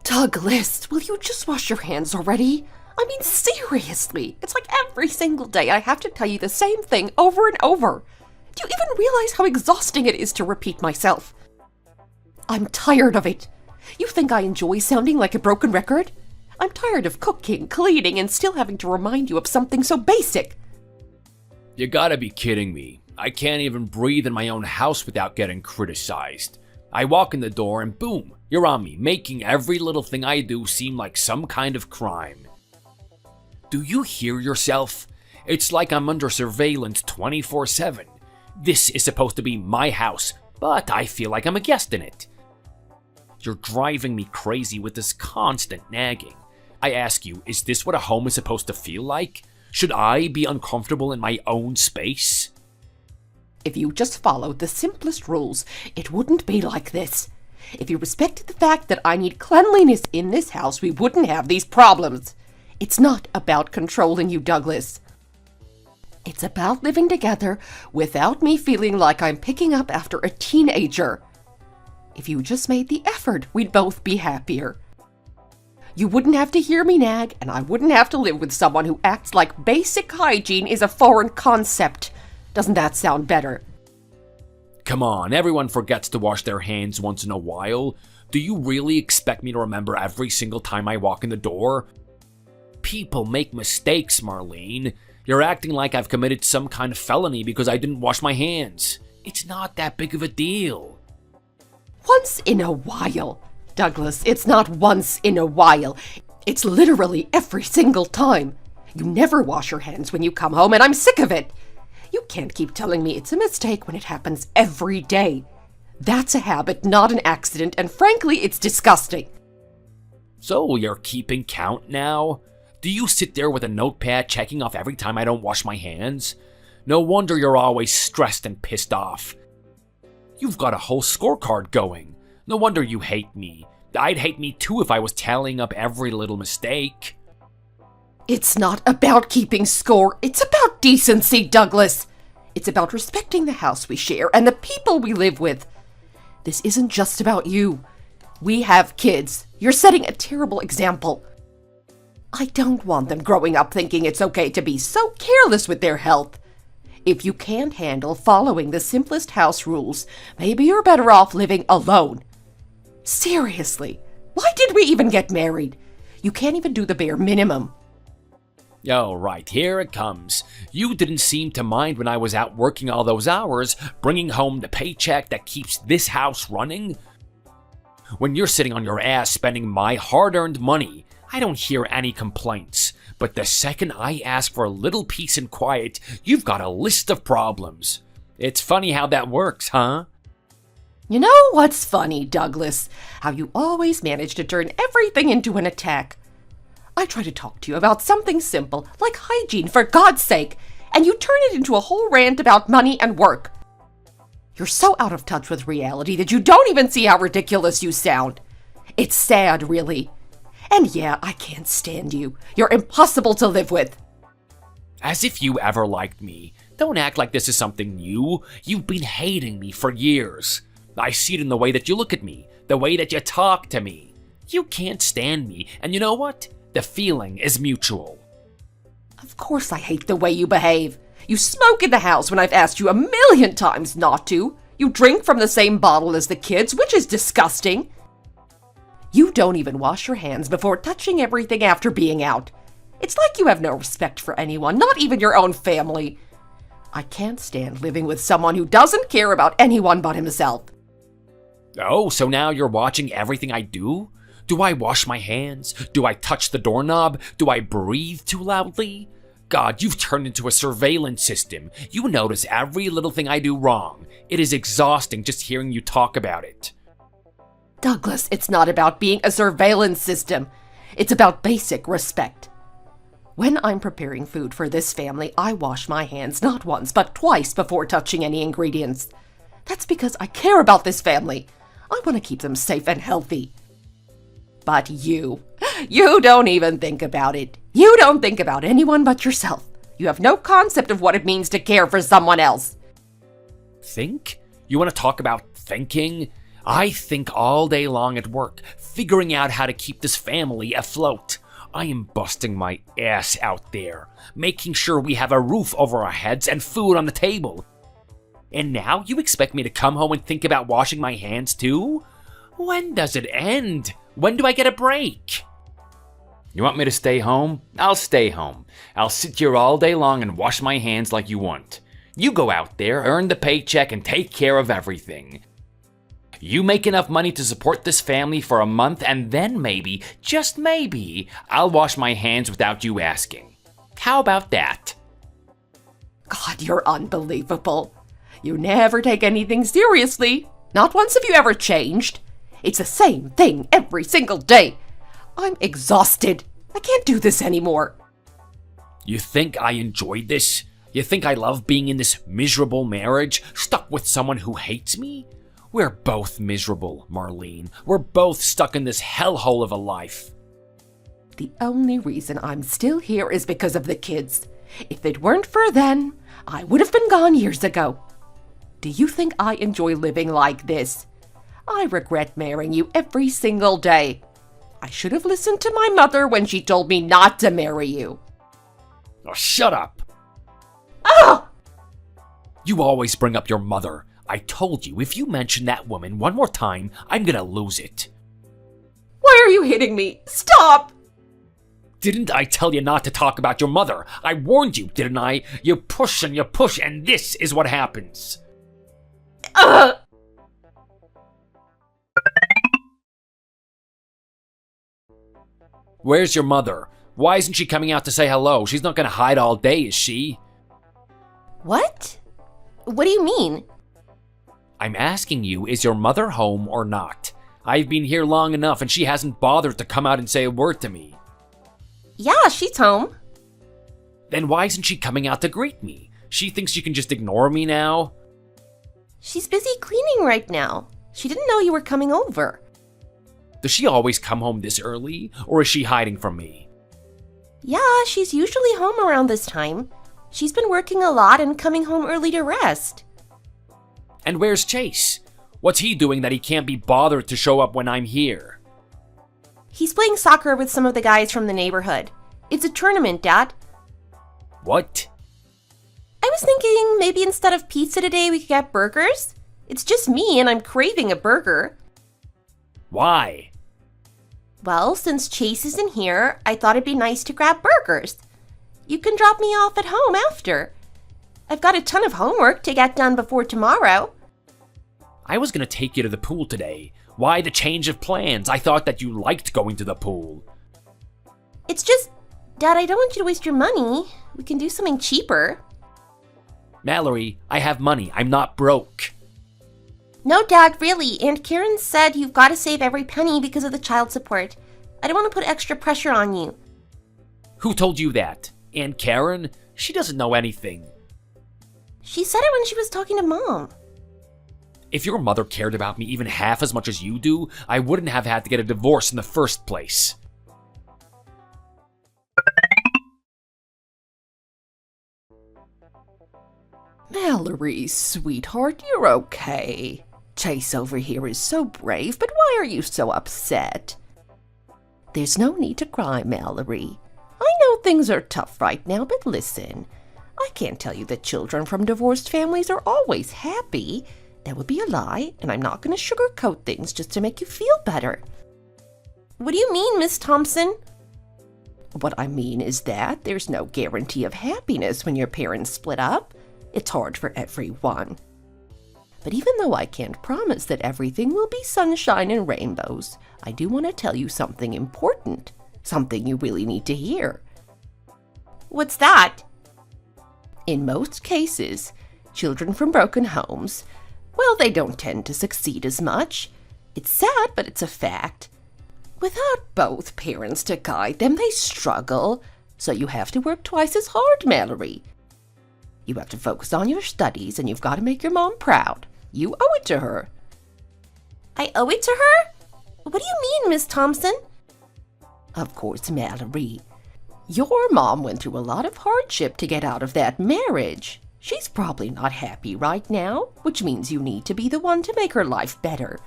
Douglas, will you just wash your hands already? I mean, seriously, it's like every single day I have to tell you the same thing over and over. Do you even realize how exhausting it is to repeat myself? I'm tired of it. You think I enjoy sounding like a broken record? I'm tired of cooking, cleaning, and still having to remind you of something so basic. You gotta be kidding me. I can't even breathe in my own house without getting criticized. I walk in the door and boom, you're on me, making every little thing I do seem like some kind of crime. Do you hear yourself? It's like I'm under surveillance 24/7. This is supposed to be my house, but I feel like I'm a guest in it. You're driving me crazy with this constant nagging. I ask you, is this what a home is supposed to feel like? Should I be uncomfortable in my own space? If you just followed the simplest rules, it wouldn't be like this. If you respected the fact that I need cleanliness in this house, we wouldn't have these problems. It's not about controlling you, Douglas. It's about living together without me feeling like I'm picking up after a teenager. If you just made the effort, we'd both be happier. You wouldn't have to hear me nag, and I wouldn't have to live with someone who acts like basic hygiene is a foreign concept. Doesn't that sound better? Come on, everyone forgets to wash their hands once in a while. Do you really expect me to remember every single time I walk in the door? People make mistakes, Marlene. You're acting like I've committed some kind of felony because I didn't wash my hands. It's not that big of a deal. Once in a while. Douglas, it's not once in a while. It's literally every single time. You never wash your hands when you come home, and I'm sick of it. You can't keep telling me it's a mistake when it happens every day. That's a habit, not an accident, and frankly, it's disgusting. So you're keeping count now? Do you sit there with a notepad checking off every time I don't wash my hands? No wonder you're always stressed and pissed off. You've got a whole scorecard going. No wonder you hate me. I'd hate me too if I was tallying up every little mistake. It's not about keeping score. It's about decency, Douglas. It's about respecting the house we share and the people we live with. This isn't just about you. We have kids. You're setting a terrible example. I don't want them growing up thinking it's okay to be so careless with their health. If you can't handle following the simplest house rules, maybe you're better off living alone. Seriously, why did we even get married? You can't even do the bare minimum. Oh, right, here it comes. You didn't seem to mind when I was out working all those hours, bringing home the paycheck that keeps this house running. When you're sitting on your ass spending my hard-earned money, I don't hear any complaints. But the second I ask for a little peace and quiet, you've got a list of problems. It's funny how that works, huh? You know what's funny, Douglas? How you always manage to turn everything into an attack. I try to talk to you about something simple, like hygiene, for God's sake, and you turn it into a whole rant about money and work. You're so out of touch with reality that you don't even see how ridiculous you sound. It's sad, really. And yeah, I can't stand you. You're impossible to live with. As if you ever liked me. Don't act like this is something new. You've been hating me for years. I see it in the way that you look at me, the way that you talk to me. You can't stand me, and you know what? The feeling is mutual. Of course I hate the way you behave. You smoke in the house when I've asked you a million times not to. You drink from the same bottle as the kids, which is disgusting. You don't even wash your hands before touching everything after being out. It's like you have no respect for anyone, not even your own family. I can't stand living with someone who doesn't care about anyone but himself. Oh, so now you're watching everything I do? Do I wash my hands? Do I touch the doorknob? Do I breathe too loudly? God, you've turned into a surveillance system. You notice every little thing I do wrong. It is exhausting just hearing you talk about it. Douglas, it's not about being a surveillance system. It's about basic respect. When I'm preparing food for this family, I wash my hands not once, but twice before touching any ingredients. That's because I care about this family. I want to keep them safe and healthy. But you don't even think about it. You don't think about anyone but yourself. You have no concept of what it means to care for someone else. Think? You want to talk about thinking? I think all day long at work, figuring out how to keep this family afloat. I am busting my ass out there, making sure we have a roof over our heads and food on the table. And now you expect me to come home and think about washing my hands too? When does it end? When do I get a break? You want me to stay home? I'll stay home. I'll sit here all day long and wash my hands like you want. You go out there, earn the paycheck, and take care of everything. You make enough money to support this family for a month, and then maybe, just maybe, I'll wash my hands without you asking. How about that? God, you're unbelievable. You never take anything seriously. Not once have you ever changed. It's the same thing every single day. I'm exhausted. I can't do this anymore. You think I enjoyed this? You think I love being in this miserable marriage, stuck with someone who hates me? We're both miserable, Marlene. We're both stuck in this hellhole of a life. The only reason I'm still here is because of the kids. If it weren't for them, I would have been gone years ago. Do you think I enjoy living like this? I regret marrying you every single day. I should have listened to my mother when she told me not to marry you. Oh, shut up. Ah! You always bring up your mother. I told you, if you mention that woman one more time, I'm gonna lose it. Why are you hitting me? Stop! Didn't I tell you not to talk about your mother? I warned you, didn't I? You push, and this is what happens. Where's your mother? Why isn't she coming out to say hello? She's not gonna hide all day, is she? What? What do you mean? I'm asking you, is your mother home or not? I've been here long enough and she hasn't bothered to come out and say a word to me. Yeah, she's home. Then why isn't she coming out to greet me? She thinks you can just ignore me now? She's busy cleaning right now. She didn't know you were coming over. Does she always come home this early, or is she hiding from me? Yeah, she's usually home around this time. She's been working a lot and coming home early to rest. And where's Chase? What's he doing that he can't be bothered to show up when I'm here? He's playing soccer with some of the guys from the neighborhood. It's a tournament, Dad. What? I was thinking maybe instead of pizza today we could get burgers. It's just me and I'm craving a burger. Why? Well, since Chase isn't here, I thought it'd be nice to grab burgers. You can drop me off at home after. I've got a ton of homework to get done before tomorrow. I was gonna take you to the pool today. Why the change of plans? I thought that you liked going to the pool. It's just, Dad, I don't want you to waste your money. We can do something cheaper. Mallory, I have money. I'm not broke. No, Dad, really. Aunt Karen said you've got to save every penny because of the child support. I don't want to put extra pressure on you. Who told you that? Aunt Karen? She doesn't know anything. She said it when she was talking to Mom. If your mother cared about me even half as much as you do, I wouldn't have had to get a divorce in the first place. Mallory, sweetheart, you're okay. Chase over here is so brave, but why are you so upset? There's no need to cry, Mallory. I know things are tough right now, but listen. I can't tell you that children from divorced families are always happy. That would be a lie, and I'm not going to sugarcoat things just to make you feel better. What do you mean, Miss Thompson? What I mean is that there's no guarantee of happiness when your parents split up. It's hard for everyone. But even though I can't promise that everything will be sunshine and rainbows, I do want to tell you something important, something you really need to hear. What's that? In most cases, children from broken homes, well, they don't tend to succeed as much. It's sad, but it's a fact. Without both parents to guide them, they struggle, so you have to work twice as hard, Mallory. You have to focus on your studies, and you've got to make your mom proud. You owe it to her. I owe it to her? What do you mean, Miss Thompson? Of course, Mallory. Your mom went through a lot of hardship to get out of that marriage. She's probably not happy right now, which means you need to be the one to make her life better.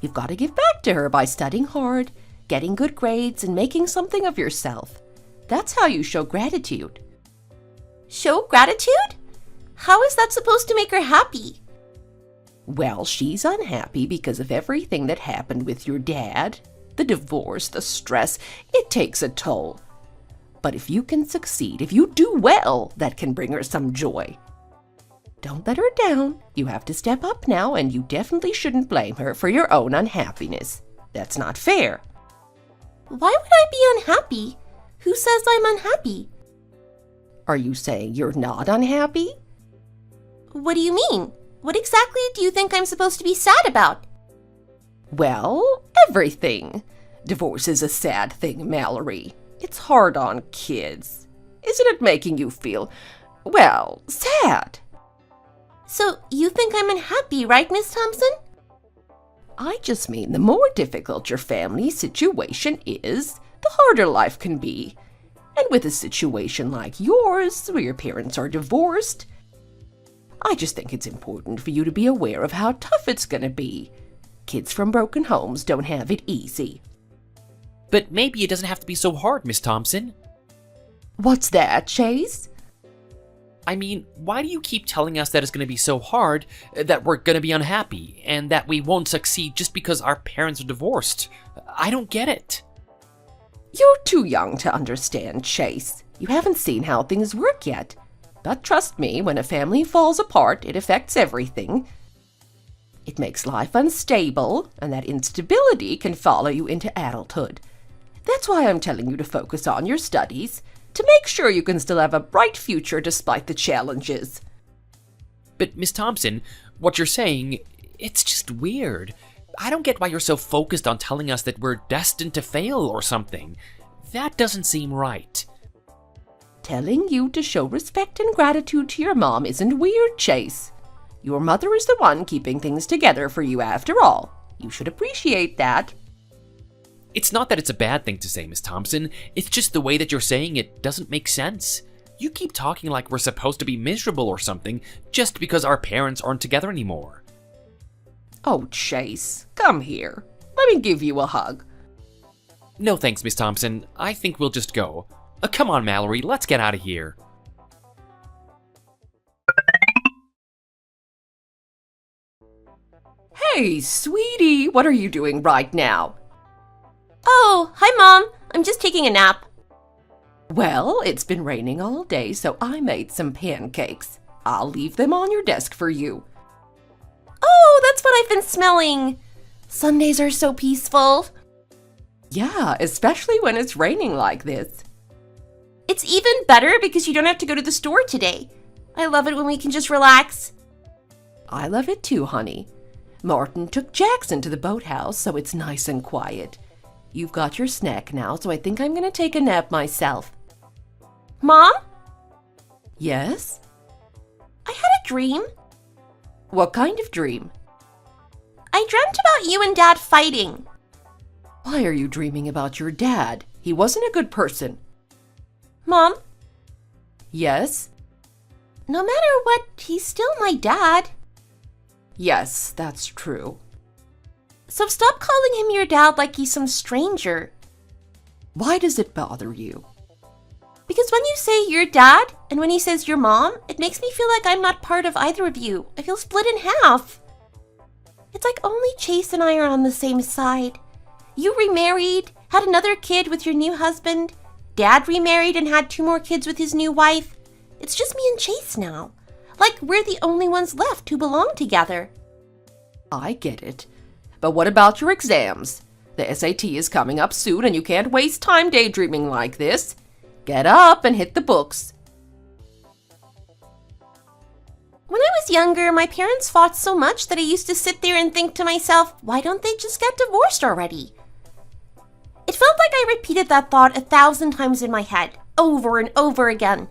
You've got to give back to her by studying hard, getting good grades, and making something of yourself. That's how you show gratitude. Show gratitude? How is that supposed to make her happy? Well, she's unhappy because of everything that happened with your dad. The divorce, the stress, it takes a toll. But if you can succeed, if you do well, that can bring her some joy. Don't let her down. You have to step up now, and you definitely shouldn't blame her for your own unhappiness. That's not fair. Why would I be unhappy? Who says I'm unhappy? Are you saying you're not unhappy? What do you mean? What exactly do you think I'm supposed to be sad about? Well, everything. Divorce is a sad thing, Mallory. It's hard on kids. Isn't it making you feel, well, sad? So you think I'm unhappy, right, Miss Thompson? I just mean the more difficult your family situation is, the harder life can be. And with a situation like yours, where your parents are divorced, I just think it's important for you to be aware of how tough it's going to be. Kids from broken homes don't have it easy. But maybe it doesn't have to be so hard, Miss Thompson. What's that, Chase? I mean, why do you keep telling us that it's going to be so hard, that we're going to be unhappy, and that we won't succeed just because our parents are divorced? I don't get it. You're too young to understand, Chase. You haven't seen how things work yet. But trust me, when a family falls apart, it affects everything. It makes life unstable, and that instability can follow you into adulthood. That's why I'm telling you to focus on your studies, to make sure you can still have a bright future despite the challenges. But, Miss Thompson, what you're saying, it's just weird. I don't get why you're so focused on telling us that we're destined to fail or something. That doesn't seem right. Telling you to show respect and gratitude to your mom isn't weird, Chase. Your mother is the one keeping things together for you after all. You should appreciate that. It's not that it's a bad thing to say, Miss Thompson. It's just the way that you're saying it doesn't make sense. You keep talking like we're supposed to be miserable or something just because our parents aren't together anymore. Oh, Chase, come here. Let me give you a hug. No thanks, Miss Thompson. I think we'll just go. Come on, Mallory, let's get out of here. Hey, sweetie, what are you doing right now? Oh, hi, Mom. I'm just taking a nap. Well, it's been raining all day, so I made some pancakes. I'll leave them on your desk for you. Oh, that's what I've been smelling. Sundays are so peaceful. Yeah, especially when it's raining like this. It's even better because you don't have to go to the store today. I love it when we can just relax. I love it too, honey. Martin took Jackson to the boathouse, so it's nice and quiet. You've got your snack now, so I think I'm going to take a nap myself. Mom? Yes? I had a dream. What kind of dream? I dreamt about you and Dad fighting. Why are you dreaming about your dad? He wasn't a good person. Mom? Yes? No matter what, he's still my dad. Yes, that's true. So stop calling him your dad like he's some stranger. Why does it bother you? Because when you say your dad and when he says your mom, it makes me feel like I'm not part of either of you. I feel split in half. It's like only Chase and I are on the same side. You remarried, had another kid with your new husband. Dad remarried and had 2 more kids with his new wife. It's just me and Chase now. Like we're the only ones left who belong together. I get it. But what about your exams? The SAT is coming up soon and you can't waste time daydreaming like this. Get up and hit the books. When I was younger, my parents fought so much that I used to sit there and think to myself, why don't they just get divorced already? It felt like I repeated that thought 1,000 times in my head, over and over again.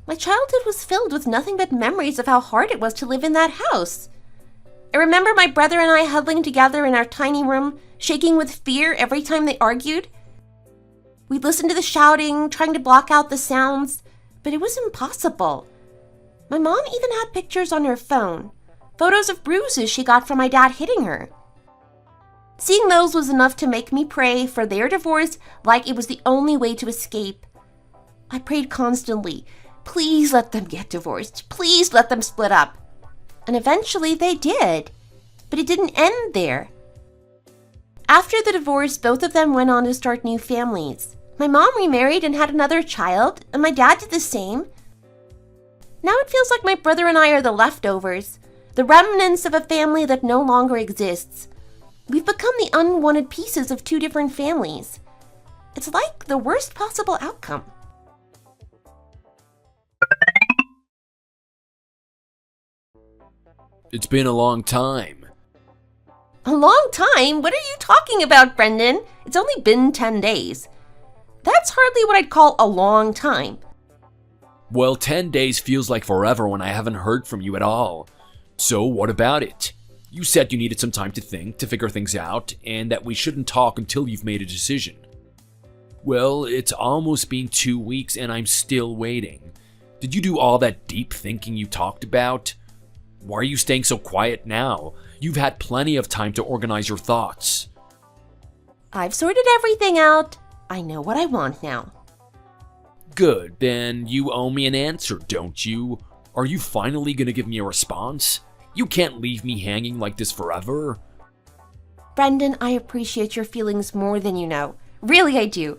My childhood was filled with nothing but memories of how hard it was to live in that house. I remember my brother and I huddling together in our tiny room, shaking with fear every time they argued. We'd listen to the shouting, trying to block out the sounds, but it was impossible. My mom even had pictures on her phone, photos of bruises she got from my dad hitting her. Seeing those was enough to make me pray for their divorce like it was the only way to escape. I prayed constantly, please let them get divorced, please let them split up. And eventually they did, but it didn't end there. After the divorce, both of them went on to start new families. My mom remarried and had another child, and my dad did the same. Now it feels like my brother and I are the leftovers, the remnants of a family that no longer exists. We've become the unwanted pieces of two different families. It's like the worst possible outcome. It's been a long time. A long time? What are you talking about, Brendan? It's only been 10 days. That's hardly what I'd call a long time. Well, 10 days feels like forever when I haven't heard from you at all. So what about it? You said you needed some time to think, to figure things out, and that we shouldn't talk until you've made a decision. Well, it's almost been 2 weeks and I'm still waiting. Did you do all that deep thinking you talked about? Why are you staying so quiet now? You've had plenty of time to organize your thoughts. I've sorted everything out. I know what I want now. Good, then you owe me an answer, don't you? Are you finally gonna give me a response? You can't leave me hanging like this forever. Brendan, I appreciate your feelings more than you know. Really, I do.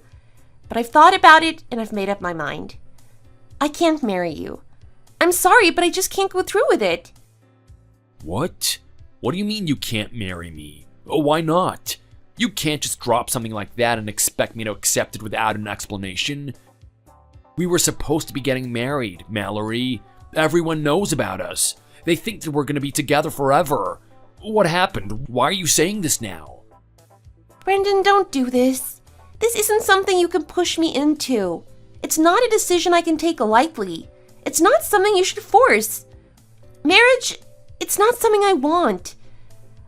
But I've thought about it and I've made up my mind. I can't marry you. I'm sorry, but I just can't go through with it. What? What do you mean you can't marry me? Oh, why not? You can't just drop something like that and expect me to accept it without an explanation. We were supposed to be getting married, Mallory. Everyone knows about us. They think that we're gonna be together forever. What happened? Why are you saying this now? Brendan, don't do this. This isn't something you can push me into. It's not a decision I can take lightly. It's not something you should force. Marriage, it's not something I want.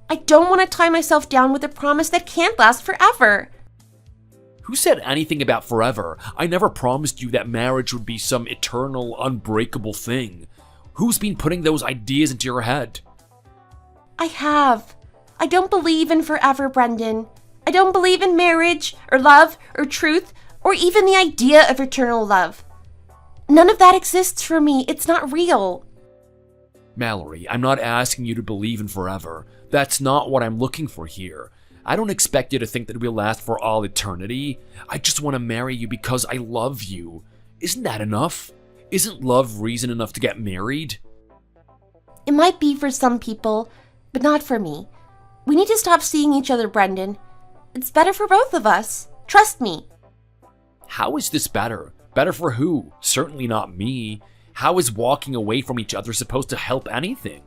I don't want to tie myself down with a promise that can't last forever. Who said anything about forever? I never promised you that marriage would be some eternal, unbreakable thing. Who's been putting those ideas into your head? I have. I don't believe in forever, Brendan. I don't believe in marriage, or love, or truth, or even the idea of eternal love. None of that exists for me. It's not real. Mallory, I'm not asking you to believe in forever. That's not what I'm looking for here. I don't expect you to think that we'll last for all eternity. I just want to marry you because I love you. Isn't that enough? Isn't love reason enough to get married? It might be for some people, but not for me. We need to stop seeing each other, Brendan. It's better for both of us. Trust me. How is this better? Better for who? Certainly not me. How is walking away from each other supposed to help anything?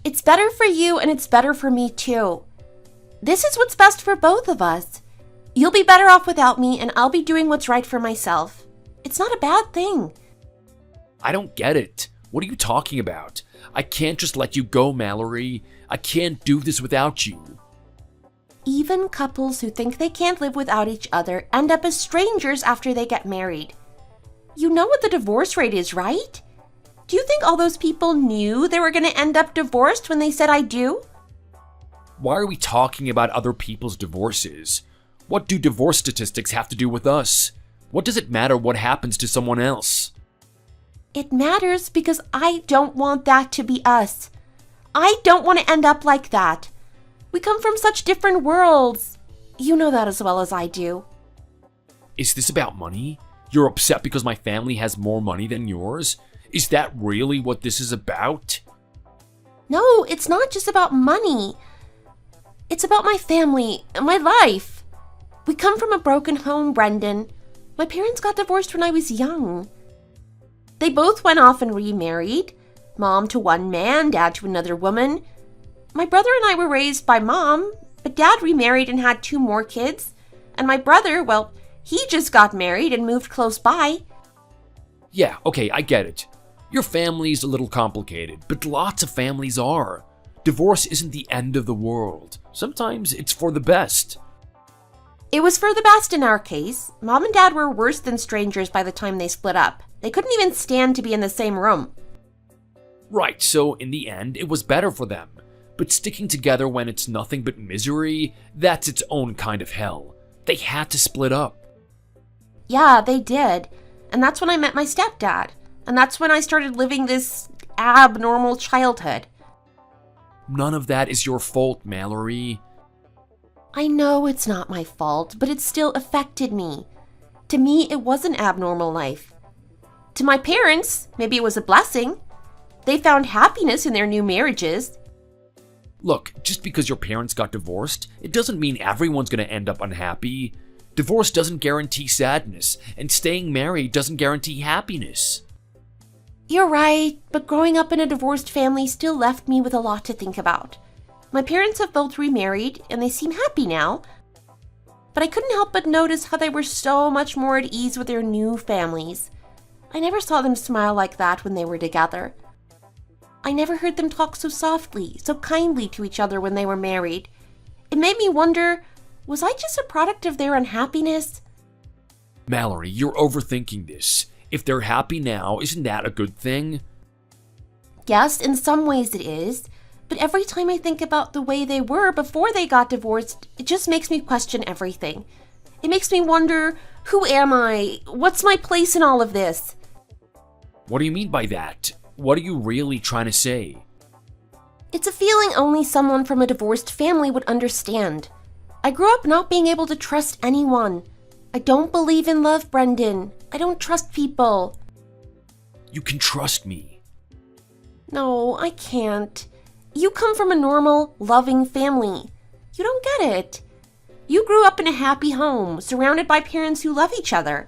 It's better for you and it's better for me too. This is what's best for both of us. You'll be better off without me and I'll be doing what's right for myself. It's not a bad thing. I don't get it. What are you talking about? I can't just let you go, Mallory. I can't do this without you. Even couples who think they can't live without each other end up as strangers after they get married. You know what the divorce rate is, right? Do you think all those people knew they were going to end up divorced when they said I do? Why are we talking about other people's divorces? What do divorce statistics have to do with us? What does it matter what happens to someone else? It matters because I don't want that to be us. I don't want to end up like that. We come from such different worlds. You know that as well as I do. Is this about money? You're upset because my family has more money than yours? Is that really what this is about? No, it's not just about money. It's about my family and my life. We come from a broken home, Brendan. My parents got divorced when I was young. They both went off and remarried. Mom to one man, dad to another woman. My brother and I were raised by mom, but dad remarried and had 2 more kids. And my brother, well, he just got married and moved close by. Yeah, okay, I get it. Your family's a little complicated, but lots of families are. Divorce isn't the end of the world. Sometimes it's for the best. It was for the best in our case. Mom and dad were worse than strangers by the time they split up. They couldn't even stand to be in the same room. Right, so in the end, it was better for them. But sticking together when it's nothing but misery, that's its own kind of hell. They had to split up. Yeah, they did. And that's when I met my stepdad. And that's when I started living this abnormal childhood. None of that is your fault, Mallory. I know it's not my fault, but it still affected me. To me, it was an abnormal life. To my parents, maybe it was a blessing. They found happiness in their new marriages. Look, just because your parents got divorced, it doesn't mean everyone's gonna end up unhappy. Divorce doesn't guarantee sadness, and staying married doesn't guarantee happiness. You're right, but growing up in a divorced family still left me with a lot to think about. My parents have both remarried, and they seem happy now. But I couldn't help but notice how they were so much more at ease with their new families. I never saw them smile like that when they were together. I never heard them talk so softly, so kindly to each other when they were married. It made me wonder, was I just a product of their unhappiness? Mallory, you're overthinking this. If they're happy now, isn't that a good thing? Yes, in some ways it is. But every time I think about the way they were before they got divorced, it just makes me question everything. It makes me wonder, who am I? What's my place in all of this? What do you mean by that? What are you really trying to say? It's a feeling only someone from a divorced family would understand. I grew up not being able to trust anyone. I don't believe in love, Brendan. I don't trust people. You can trust me. No, I can't. You come from a normal, loving family. You don't get it. You grew up in a happy home, surrounded by parents who love each other.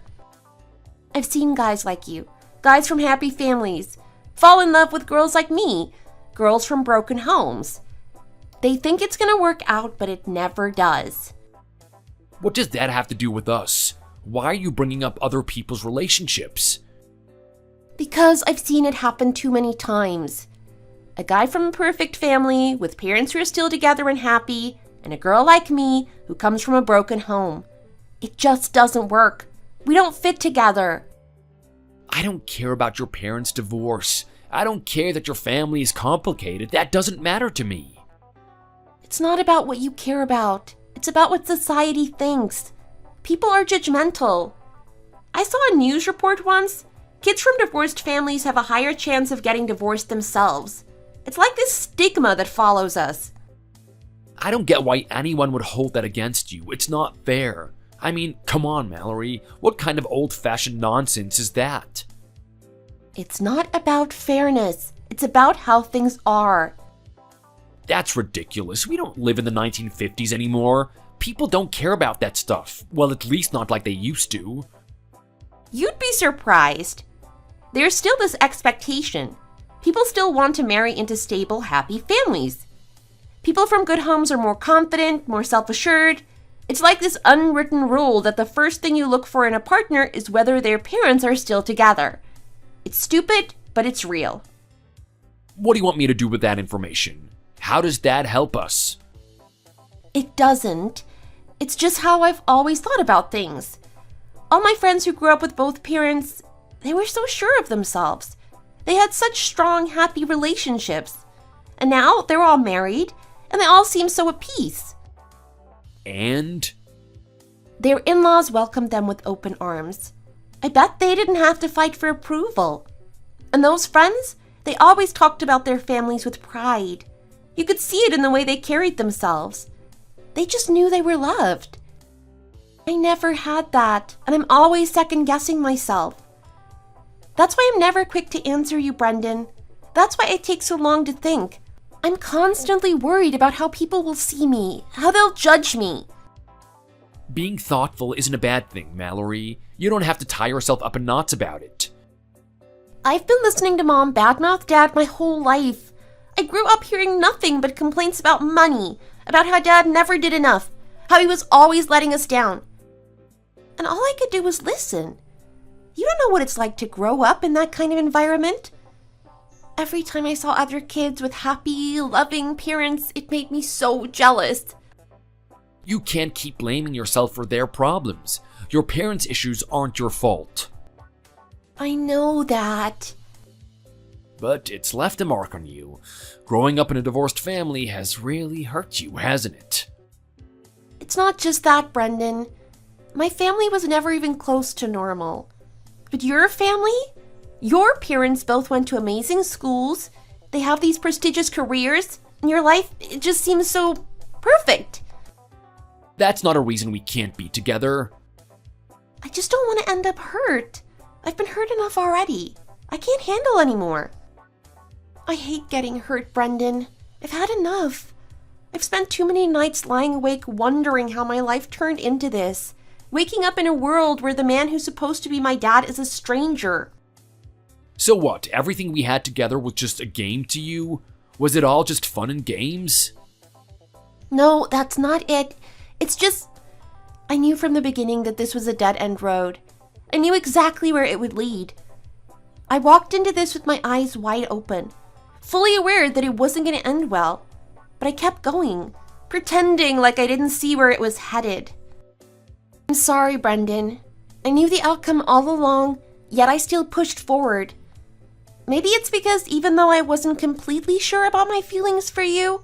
I've seen guys like you, guys from happy families, fall in love with girls like me, girls from broken homes. They think it's gonna work out, but it never does. What does that have to do with us? Why are you bringing up other people's relationships? Because I've seen it happen too many times. A guy from a perfect family with parents who are still together and happy, and a girl like me who comes from a broken home. It just doesn't work. We don't fit together. I don't care about your parents' divorce. I don't care that your family is complicated. That doesn't matter to me. It's not about what you care about. It's about what society thinks. People are judgmental. I saw a news report once. Kids from divorced families have a higher chance of getting divorced themselves. It's like this stigma that follows us. I don't get why anyone would hold that against you. It's not fair. I mean, come on, Mallory. What kind of old-fashioned nonsense is that? It's not about fairness. It's about how things are. That's ridiculous. We don't live in the 1950s anymore. People don't care about that stuff. Well, at least not like they used to. You'd be surprised. There's still this expectation. People still want to marry into stable, happy families. People from good homes are more confident, more self-assured. It's like this unwritten rule that the first thing you look for in a partner is whether their parents are still together. It's stupid, but it's real. What do you want me to do with that information? How does that help us? It doesn't. It's just how I've always thought about things. All my friends who grew up with both parents, they were so sure of themselves. They had such strong, happy relationships. And now they're all married, and they all seem so at peace. And? Their in-laws welcomed them with open arms. I bet they didn't have to fight for approval. And those friends, they always talked about their families with pride. You could see it in the way they carried themselves. They just knew they were loved. I never had that, and I'm always second-guessing myself. That's why I'm never quick to answer you, Brendan. That's why it takes so long to think. I'm constantly worried about how people will see me, how they'll judge me. Being thoughtful isn't a bad thing, Mallory. You don't have to tie yourself up in knots about it. I've been listening to Mom badmouth Dad my whole life. I grew up hearing nothing but complaints about money, about how Dad never did enough, how he was always letting us down. And all I could do was listen. You don't know what it's like to grow up in that kind of environment. Every time I saw other kids with happy, loving parents, it made me so jealous. You can't keep blaming yourself for their problems. Your parents' issues aren't your fault. I know that. but it's left a mark on you. Growing up in a divorced family has really hurt you, hasn't it? It's not just that, Brendan. My family was never even close to normal. But your family? Your parents both went to amazing schools. They have these prestigious careers. And your life, it just seems so perfect. That's not a reason we can't be together. I just don't want to end up hurt. I've been hurt enough already. I can't handle anymore. I hate getting hurt, Brendan. I've had enough. I've spent too many nights lying awake wondering how my life turned into this. Waking up in a world where the man who's supposed to be my dad is a stranger. So what, everything we had together was just a game to you? Was it all just fun and games? No, that's not it. It's just, I knew from the beginning that this was a dead-end road. I knew exactly where it would lead. I walked into this with my eyes wide open, fully aware that it wasn't going to end well. But I kept going, pretending like I didn't see where it was headed. I'm sorry, Brendan. I knew the outcome all along, yet I still pushed forward. Maybe it's because even though I wasn't completely sure about my feelings for you,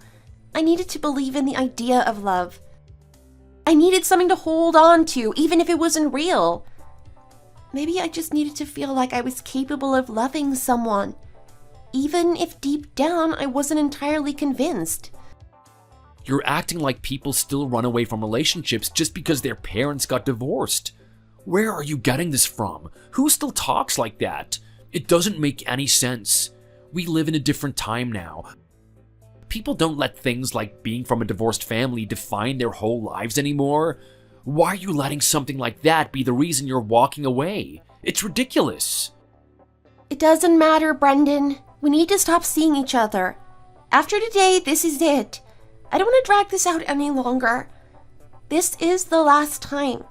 I needed to believe in the idea of love. I needed something to hold on to, even if it wasn't real. Maybe I just needed to feel like I was capable of loving someone, even if deep down I wasn't entirely convinced. You're acting like people still run away from relationships just because their parents got divorced. Where are you getting this from? Who still talks like that? It doesn't make any sense. We live in a different time now. People don't let things like being from a divorced family define their whole lives anymore. Why are you letting something like that be the reason you're walking away? It's ridiculous. It doesn't matter, Brendan. We need to stop seeing each other. After today, this is it. I don't want to drag this out any longer. This is the last time.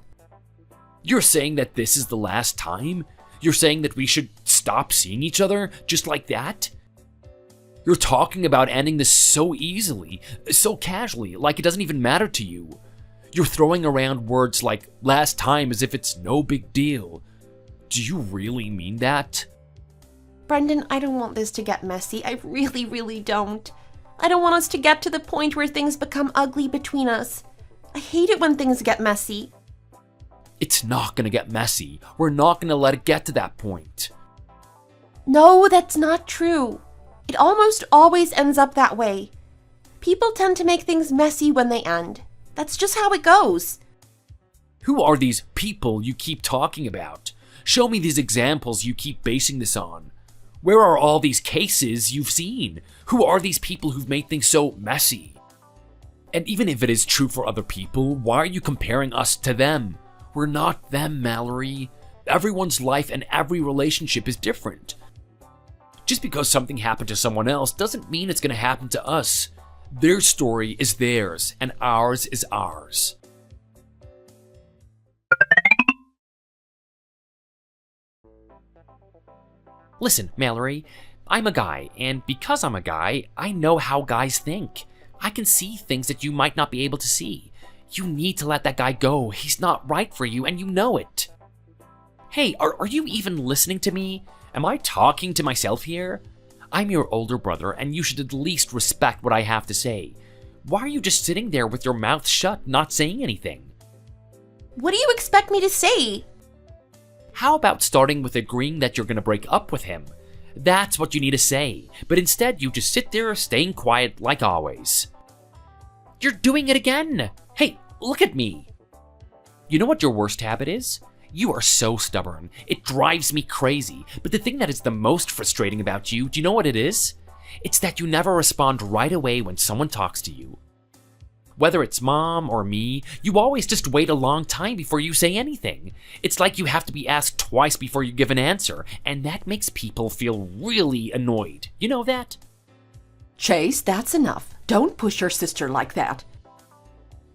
You're saying that this is the last time? You're saying that we should stop seeing each other just like that? You're talking about ending this so easily, so casually, like it doesn't even matter to you. You're throwing around words like last time as if it's no big deal. Do you really mean that? Brendan, I don't want this to get messy. I really, really don't. I don't want us to get to the point where things become ugly between us. I hate it when things get messy. It's not gonna get messy. We're not gonna let it get to that point. No, that's not true. It almost always ends up that way. People tend to make things messy when they end. That's just how it goes. Who are these people you keep talking about? Show me these examples you keep basing this on. Where are all these cases you've seen? Who are these people who've made things so messy? And even if it is true for other people, why are you comparing us to them? We're not them, Mallory. Everyone's life and every relationship is different. Just because something happened to someone else doesn't mean it's going to happen to us. Their story is theirs, and ours is ours. Listen, Mallory, I'm a guy, and because I'm a guy, I know how guys think. I can see things that you might not be able to see. You need to let that guy go. He's not right for you, and you know it. Hey, are you even listening to me? Am I talking to myself here? I'm your older brother, and you should at least respect what I have to say. Why are you just sitting there with your mouth shut, not saying anything? What do you expect me to say? How about starting with agreeing that you're gonna break up with him? That's what you need to say, but instead you just sit there staying quiet like always. You're doing it again! Hey, look at me! You know what your worst habit is? You are so stubborn. It drives me crazy. But the thing that is the most frustrating about you, do you know what it is? It's that you never respond right away when someone talks to you. Whether it's mom or me, you always just wait a long time before you say anything. It's like you have to be asked twice before you give an answer, and that makes people feel really annoyed. You know that? Chase, that's enough. Don't push your sister like that.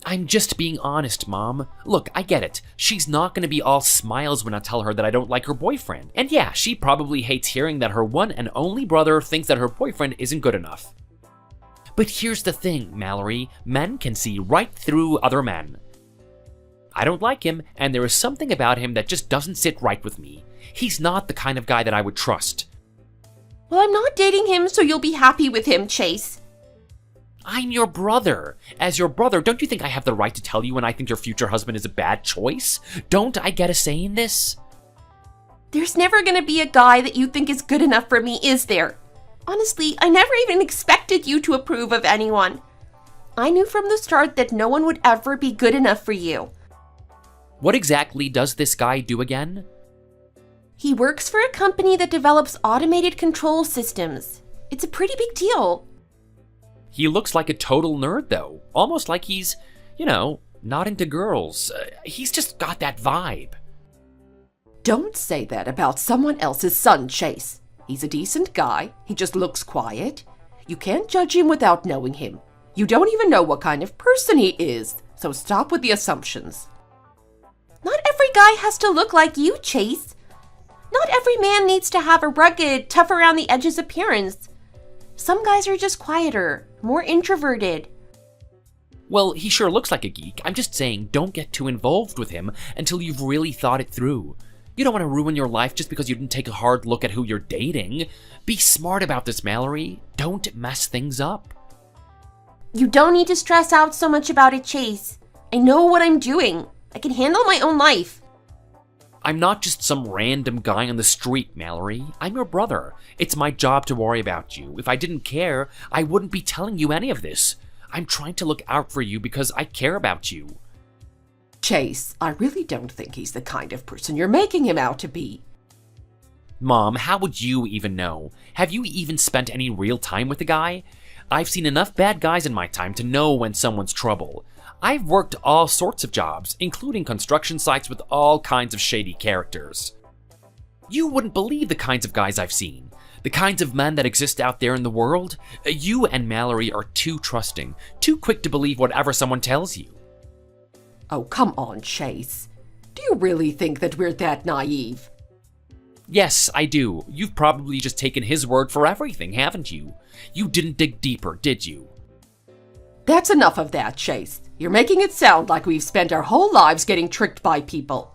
I'm just being honest, Mom. Look, I get it. She's not gonna be all smiles when I tell her that I don't like her boyfriend. And yeah, she probably hates hearing that her one and only brother thinks that her boyfriend isn't good enough. But here's the thing, Mallory. Men can see right through other men. I don't like him, and there is something about him that just doesn't sit right with me. He's not the kind of guy that I would trust. Well, I'm not dating him, so you'll be happy with him, Chase. I'm your brother. As your brother, don't you think I have the right to tell you when I think your future husband is a bad choice? Don't I get a say in this? There's never gonna be a guy that you think is good enough for me, is there? Honestly, I never even expected you to approve of anyone. I knew from the start that no one would ever be good enough for you. What exactly does this guy do again? He works for a company that develops automated control systems. It's a pretty big deal. He looks like a total nerd, though. Almost like he's, not into girls. He's just got that vibe. Don't say that about someone else's son, Chase. He's a decent guy. He just looks quiet. You can't judge him without knowing him. You don't even know what kind of person he is, so stop with the assumptions. Not every guy has to look like you, Chase. Not every man needs to have a rugged, tough around the edges appearance. Some guys are just quieter, more introverted. Well, he sure looks like a geek. I'm just saying, don't get too involved with him until you've really thought it through. You don't want to ruin your life just because you didn't take a hard look at who you're dating. Be smart about this, Mallory. Don't mess things up. You don't need to stress out so much about it, Chase. I know what I'm doing. I can handle my own life. I'm not just some random guy on the street, Mallory. I'm your brother. It's my job to worry about you. If I didn't care, I wouldn't be telling you any of this. I'm trying to look out for you because I care about you. Chase, I really don't think he's the kind of person you're making him out to be. Mom, how would you even know? Have you even spent any real time with the guy? I've seen enough bad guys in my time to know when someone's trouble. I've worked all sorts of jobs, including construction sites with all kinds of shady characters. You wouldn't believe the kinds of guys I've seen. The kinds of men that exist out there in the world. You and Mallory are too trusting, too quick to believe whatever someone tells you. Oh, come on, Chase. Do you really think that we're that naive? Yes, I do. You've probably just taken his word for everything, haven't you? You didn't dig deeper, did you? That's enough of that, Chase. You're making it sound like we've spent our whole lives getting tricked by people.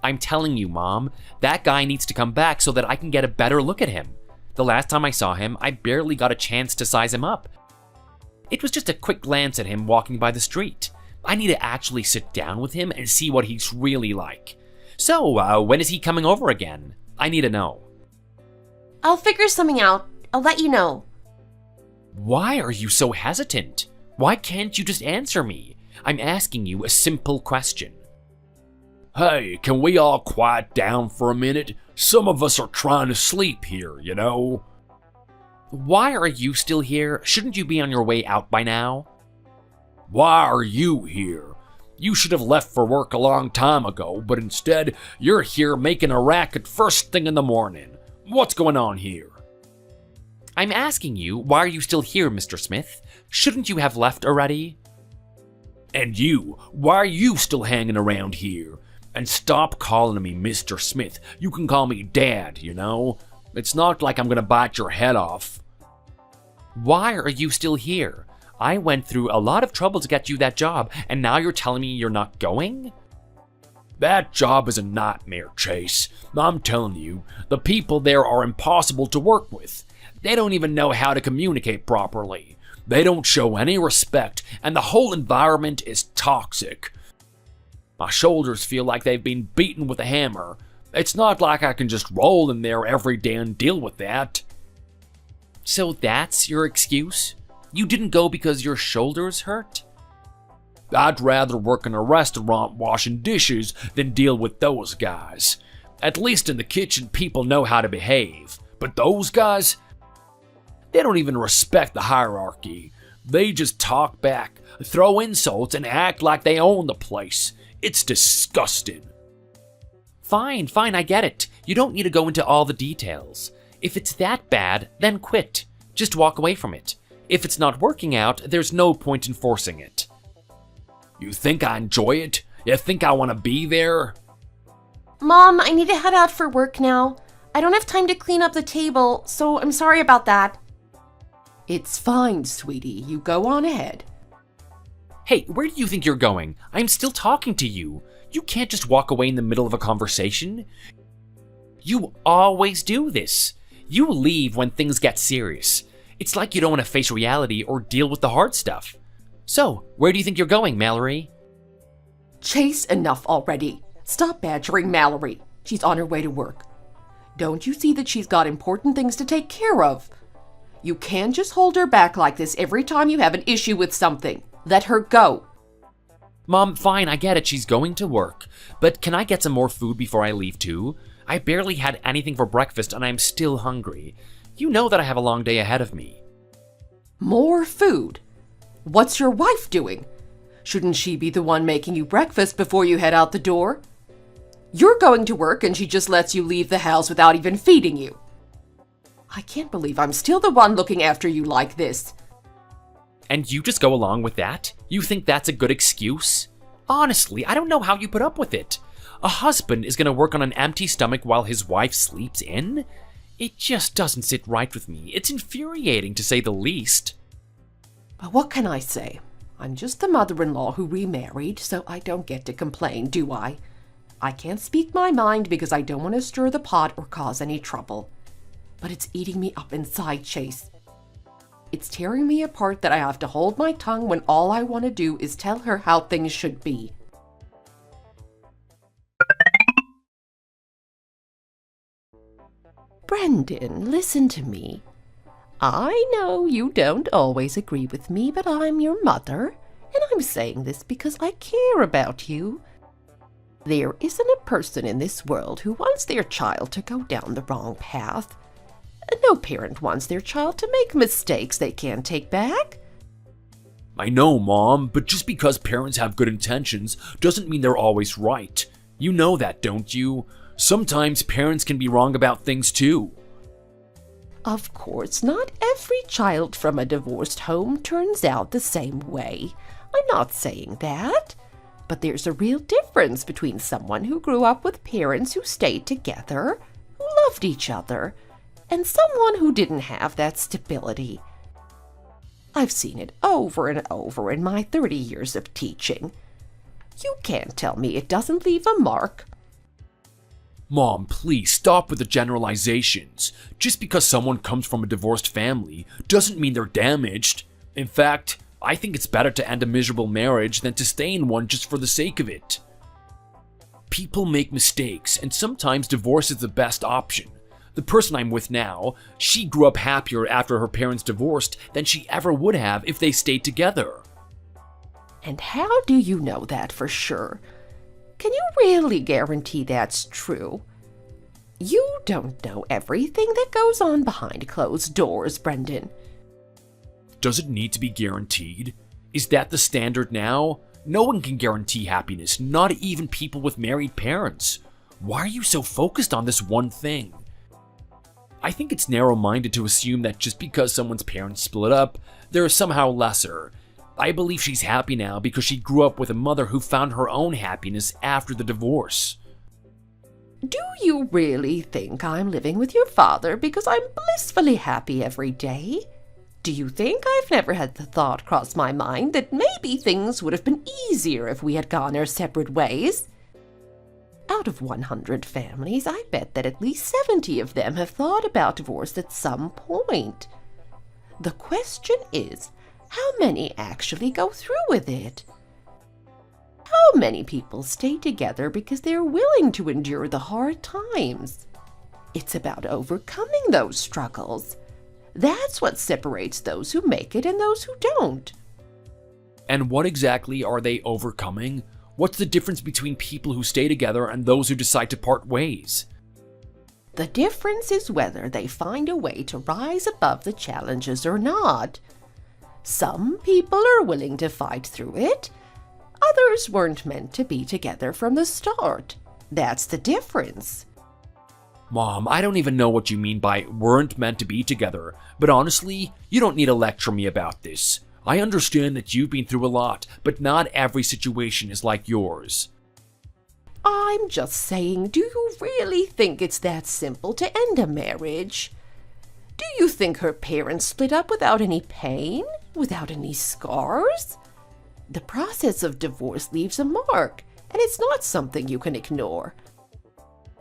I'm telling you, Mom, that guy needs to come back so that I can get a better look at him. The last time I saw him, I barely got a chance to size him up. It was just a quick glance at him walking by the street. I need to actually sit down with him and see what he's really like. So, when is he coming over again? I need to know. I'll figure something out. I'll let you know. Why are you so hesitant? Why can't you just answer me? I'm asking you a simple question. Hey, can we all quiet down for a minute? Some of us are trying to sleep here, you know? Why are you still here? Shouldn't you be on your way out by now? Why are you here? You should have left for work a long time ago, but instead, you're here making a racket first thing in the morning. What's going on here? I'm asking you, why are you still here, Mr. Smith? Shouldn't you have left already? And you, why are you still hanging around here? And stop calling me Mr. Smith. You can call me Dad, you know? It's not like I'm gonna bite your head off. Why are you still here? I went through a lot of trouble to get you that job, and now you're telling me you're not going? That job is a nightmare, Chase. I'm telling you, the people there are impossible to work with. They don't even know how to communicate properly. They don't show any respect, and the whole environment is toxic. My shoulders feel like they've been beaten with a hammer. It's not like I can just roll in there every day and deal with that. So that's your excuse? You didn't go because your shoulders hurt? I'd rather work in a restaurant washing dishes than deal with those guys. At least in the kitchen, people know how to behave. But those guys, they don't even respect the hierarchy. They just talk back, throw insults, and act like they own the place. It's disgusting. Fine, I get it. You don't need to go into all the details. If it's that bad, then quit. Just walk away from it. If it's not working out, there's no point in forcing it. You think I enjoy it? You think I want to be there? Mom, I need to head out for work now. I don't have time to clean up the table, so I'm sorry about that. It's fine, sweetie. You go on ahead. Hey, where do you think you're going? I'm still talking to you. You can't just walk away in the middle of a conversation. You always do this. You leave when things get serious. It's like you don't want to face reality or deal with the hard stuff. So, where do you think you're going, Mallory? Chase, enough already. Stop badgering Mallory. She's on her way to work. Don't you see that she's got important things to take care of? You can't just hold her back like this every time you have an issue with something. Let her go. Mom, fine, I get it, she's going to work. But can I get some more food before I leave too? I barely had anything for breakfast and I'm still hungry. You know that I have a long day ahead of me. More food? What's your wife doing? Shouldn't she be the one making you breakfast before you head out the door? You're going to work and she just lets you leave the house without even feeding you. I can't believe I'm still the one looking after you like this. And you just go along with that? You think that's a good excuse? Honestly, I don't know how you put up with it. A husband is gonna work on an empty stomach while his wife sleeps in? It just doesn't sit right with me. It's infuriating to say the least. But what can I say? I'm just the mother-in-law who remarried, so I don't get to complain, do I? I can't speak my mind because I don't want to stir the pot or cause any trouble. But it's eating me up inside, Chase. It's tearing me apart that I have to hold my tongue when all I want to do is tell her how things should be. Brendan, listen to me. I know you don't always agree with me, but I'm your mother, and I'm saying this because I care about you. There isn't a person in this world who wants their child to go down the wrong path. No parent wants their child to make mistakes they can't take back. I know, Mom, but just because parents have good intentions doesn't mean they're always right. You know that, don't you? Sometimes parents can be wrong about things too. Of course, not every child from a divorced home turns out the same way. I'm not saying that. But there's a real difference between someone who grew up with parents who stayed together, who loved each other, and someone who didn't have that stability. I've seen it over and over in my 30 years of teaching. You can't tell me it doesn't leave a mark. Mom, please stop with the generalizations. Just because someone comes from a divorced family doesn't mean they're damaged. In fact, I think it's better to end a miserable marriage than to stay in one just for the sake of it. People make mistakes, and sometimes divorce is the best option. The person I'm with now, she grew up happier after her parents divorced than she ever would have if they stayed together. And how do you know that for sure? Can you really guarantee that's true? You don't know everything that goes on behind closed doors, Brendan. Does it need to be guaranteed? Is that the standard now? No one can guarantee happiness, not even people with married parents. Why are you so focused on this one thing? I think it's narrow-minded to assume that just because someone's parents split up, they're somehow lesser. I believe she's happy now because she grew up with a mother who found her own happiness after the divorce. Do you really think I'm living with your father because I'm blissfully happy every day? Do you think I've never had the thought cross my mind that maybe things would have been easier if we had gone our separate ways? Out of 100 families, I bet that at least 70 of them have thought about divorce at some point. The question is, how many actually go through with it? How many people stay together because they're willing to endure the hard times? It's about overcoming those struggles. That's what separates those who make it and those who don't. And what exactly are they overcoming? What's the difference between people who stay together and those who decide to part ways? The difference is whether they find a way to rise above the challenges or not. Some people are willing to fight through it. Others weren't meant to be together from the start. That's the difference. Mom, I don't even know what you mean by weren't meant to be together, but honestly, you don't need to lecture me about this. I understand that you've been through a lot, but not every situation is like yours. I'm just saying, do you really think it's that simple to end a marriage? Do you think her parents split up without any pain? Without any scars? The process of divorce leaves a mark, and it's not something you can ignore.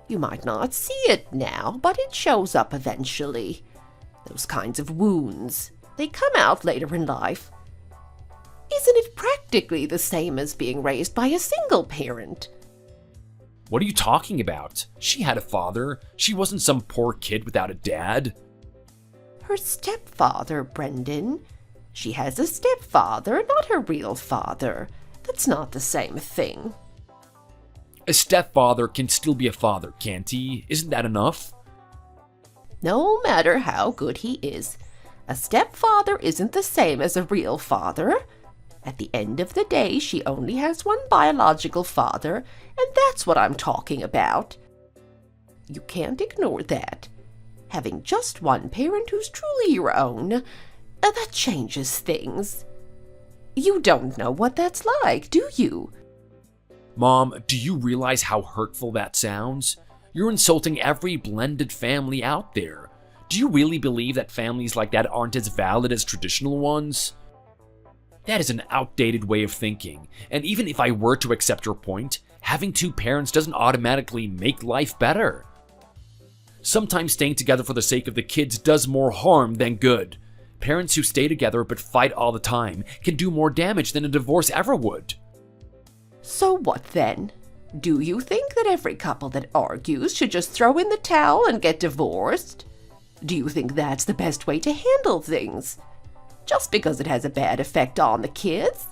You might not see it now, but it shows up eventually. Those kinds of wounds, they come out later in life. Isn't it practically the same as being raised by a single parent? What are you talking about? She had a father. She wasn't some poor kid without a dad. Her stepfather, Brendan. She has a stepfather, not her real father. That's not the same thing. A stepfather can still be a father, can't he? Isn't that enough? No matter how good he is, a stepfather isn't the same as a real father. At the end of the day, she only has one biological father, and that's what I'm talking about. You can't ignore that. Having just one parent who's truly your own, that changes things. You don't know what that's like, do you? Mom, do you realize how hurtful that sounds? You're insulting every blended family out there. Do you really believe that families like that aren't as valid as traditional ones? That is an outdated way of thinking, and even if I were to accept your point, having two parents doesn't automatically make life better. Sometimes staying together for the sake of the kids does more harm than good. Parents who stay together but fight all the time can do more damage than a divorce ever would. So what then? Do you think that every couple that argues should just throw in the towel and get divorced? Do you think that's the best way to handle things? Just because it has a bad effect on the kids?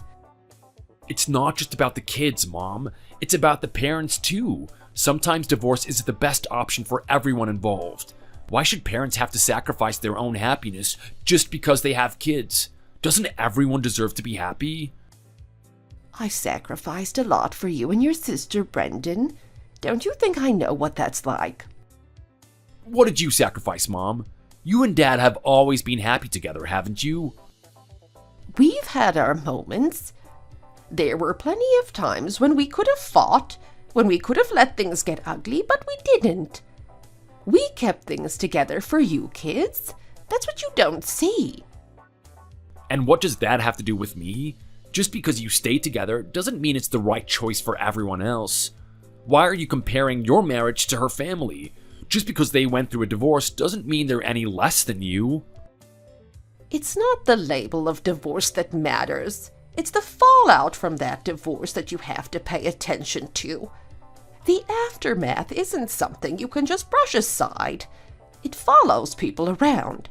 It's not just about the kids, Mom. It's about the parents too. Sometimes divorce is the best option for everyone involved. Why should parents have to sacrifice their own happiness just because they have kids? Doesn't everyone deserve to be happy? I sacrificed a lot for you and your sister, Brendan. Don't you think I know what that's like? What did you sacrifice, Mom? You and Dad have always been happy together, haven't you? We've had our moments. There were plenty of times when we could have fought, when we could have let things get ugly, but we didn't. We kept things together for you kids. That's what you don't see. And what does that have to do with me? Just because you stay together doesn't mean it's the right choice for everyone else. Why are you comparing your marriage to her family? Just because they went through a divorce doesn't mean they're any less than you. It's not the label of divorce that matters. It's the fallout from that divorce that you have to pay attention to. The aftermath isn't something you can just brush aside. It follows people around.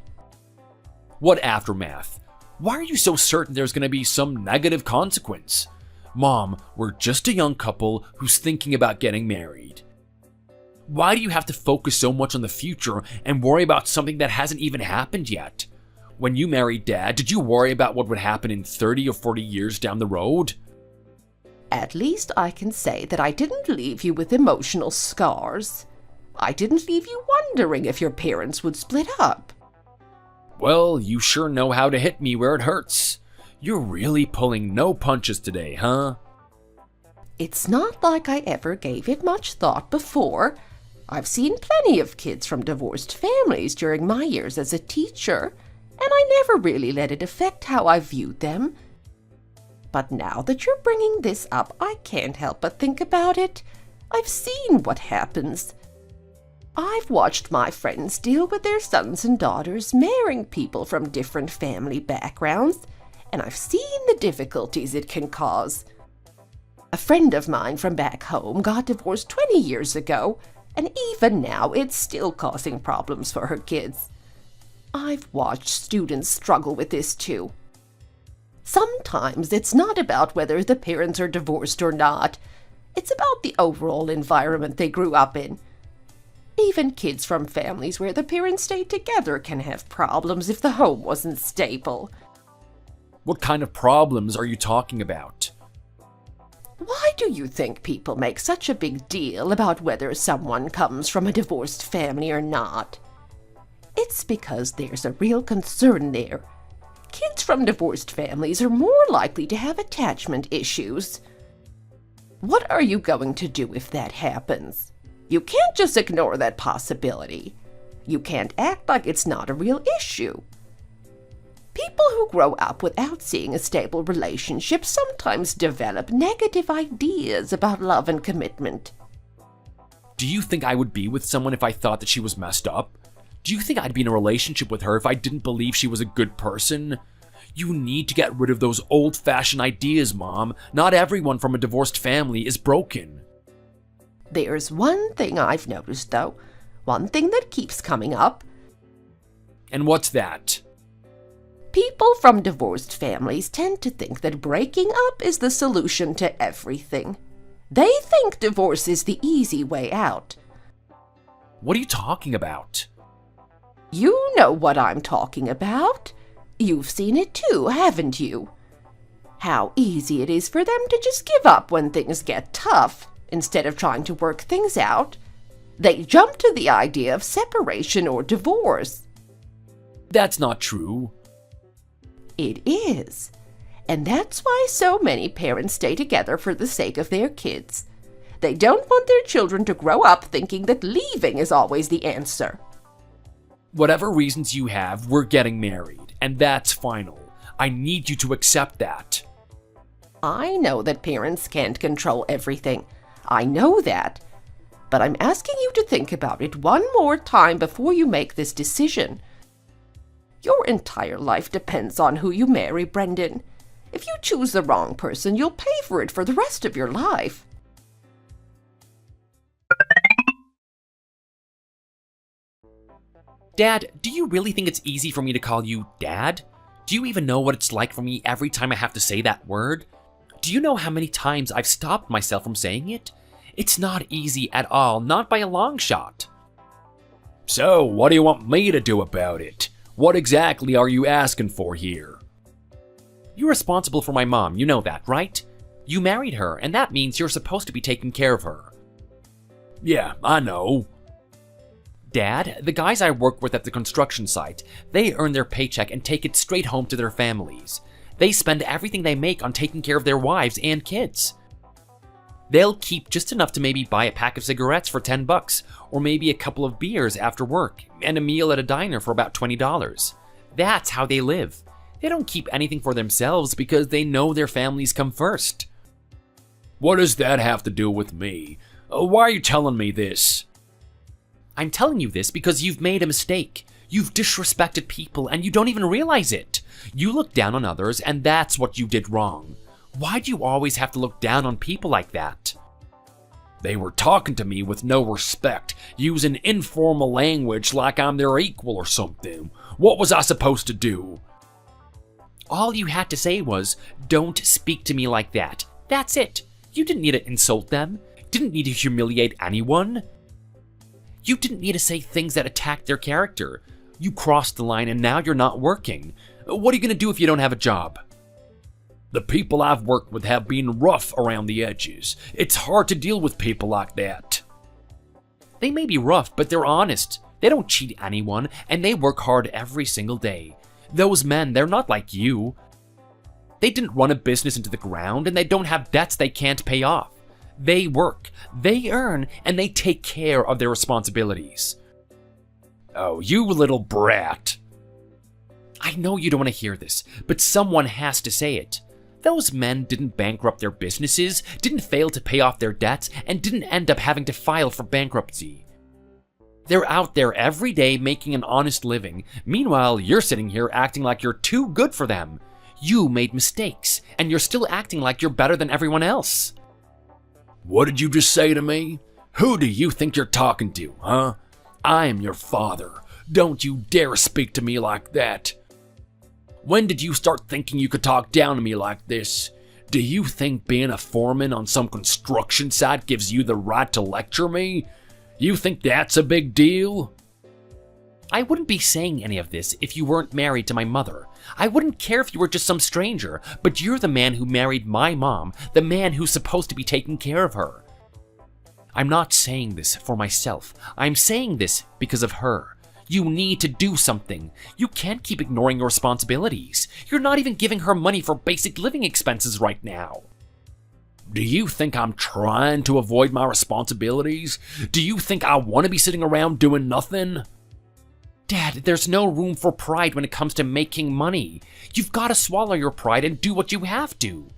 What aftermath? Why are you so certain there's going to be some negative consequence? Mom, we're just a young couple who's thinking about getting married. Why do you have to focus so much on the future and worry about something that hasn't even happened yet? When you married Dad, did you worry about what would happen in 30 or 40 years down the road? At least I can say that I didn't leave you with emotional scars. I didn't leave you wondering if your parents would split up. Well, you sure know how to hit me where it hurts. You're really pulling no punches today, huh? It's not like I ever gave it much thought before. I've seen plenty of kids from divorced families during my years as a teacher, and I never really let it affect how I viewed them. But now that you're bringing this up, I can't help but think about it. I've seen what happens. I've watched my friends deal with their sons and daughters marrying people from different family backgrounds, and I've seen the difficulties it can cause. A friend of mine from back home got divorced 20 years ago, and even now it's still causing problems for her kids. I've watched students struggle with this too. Sometimes it's not about whether the parents are divorced or not. It's about the overall environment they grew up in. Even kids from families where the parents stayed together can have problems if the home wasn't stable. What kind of problems are you talking about? Why do you think people make such a big deal about whether someone comes from a divorced family or not? It's because there's a real concern there. Kids from divorced families are more likely to have attachment issues. What are you going to do if that happens? You can't just ignore that possibility. You can't act like it's not a real issue. People who grow up without seeing a stable relationship sometimes develop negative ideas about love and commitment. Do you think I would be with someone if I thought that she was messed up? Do you think I'd be in a relationship with her if I didn't believe she was a good person? You need to get rid of those old-fashioned ideas, Mom. Not everyone from a divorced family is broken. There's one thing I've noticed, though. One thing that keeps coming up. And what's that? People from divorced families tend to think that breaking up is the solution to everything. They think divorce is the easy way out. What are you talking about? You know what I'm talking about. You've seen it too, haven't you? How easy it is for them to just give up when things get tough, instead of trying to work things out. They jump to the idea of separation or divorce. That's not true. It is. And that's why so many parents stay together for the sake of their kids. They don't want their children to grow up thinking that leaving is always the answer. Whatever reasons you have, we're getting married, and that's final. I need you to accept that. I know that parents can't control everything. I know that. But I'm asking you to think about it one more time before you make this decision. Your entire life depends on who you marry, Brendan. If you choose the wrong person, you'll pay for it for the rest of your life. Dad, do you really think it's easy for me to call you Dad? Do you even know what it's like for me every time I have to say that word? Do you know how many times I've stopped myself from saying it? It's not easy at all, not by a long shot. So, what do you want me to do about it? What exactly are you asking for here? You're responsible for my mom, you know that, right? You married her, and that means you're supposed to be taking care of her. Yeah, I know. Dad, the guys I work with at the construction site, they earn their paycheck and take it straight home to their families. They spend everything they make on taking care of their wives and kids. They'll keep just enough to maybe buy a pack of cigarettes for $10, or maybe a couple of beers after work, and a meal at a diner for about $20. That's how they live. They don't keep anything for themselves because they know their families come first. What does that have to do with me? Why are you telling me this? I'm telling you this because you've made a mistake. You've disrespected people and you don't even realize it. You look down on others and that's what you did wrong. Why do you always have to look down on people like that? They were talking to me with no respect, using informal language like I'm their equal or something. What was I supposed to do? All you had to say was, "Don't speak to me like that." That's it. You didn't need to insult them. Didn't need to humiliate anyone. You didn't need to say things that attacked their character. You crossed the line and now you're not working. What are you going to do if you don't have a job? The people I've worked with have been rough around the edges. It's hard to deal with people like that. They may be rough, but they're honest. They don't cheat anyone, and they work hard every single day. Those men, they're not like you. They didn't run a business into the ground, and they don't have debts they can't pay off. They work, they earn, and they take care of their responsibilities. Oh, you little brat. I know you don't want to hear this, but someone has to say it. Those men didn't bankrupt their businesses, didn't fail to pay off their debts, and didn't end up having to file for bankruptcy. They're out there every day making an honest living. Meanwhile, you're sitting here acting like you're too good for them. You made mistakes, and you're still acting like you're better than everyone else. What did you just say to me? Who do you think you're talking to, huh? I am your father. Don't you dare speak to me like that. When did you start thinking you could talk down to me like this? Do you think being a foreman on some construction site gives you the right to lecture me? You think that's a big deal? I wouldn't be saying any of this if you weren't married to my mother. I wouldn't care if you were just some stranger, but you're the man who married my mom, the man who's supposed to be taking care of her. I'm not saying this for myself. I'm saying this because of her. You need to do something. You can't keep ignoring your responsibilities. You're not even giving her money for basic living expenses right now. Do you think I'm trying to avoid my responsibilities? Do you think I want to be sitting around doing nothing? Dad, there's no room for pride when it comes to making money. You've got to swallow your pride and do what you have to.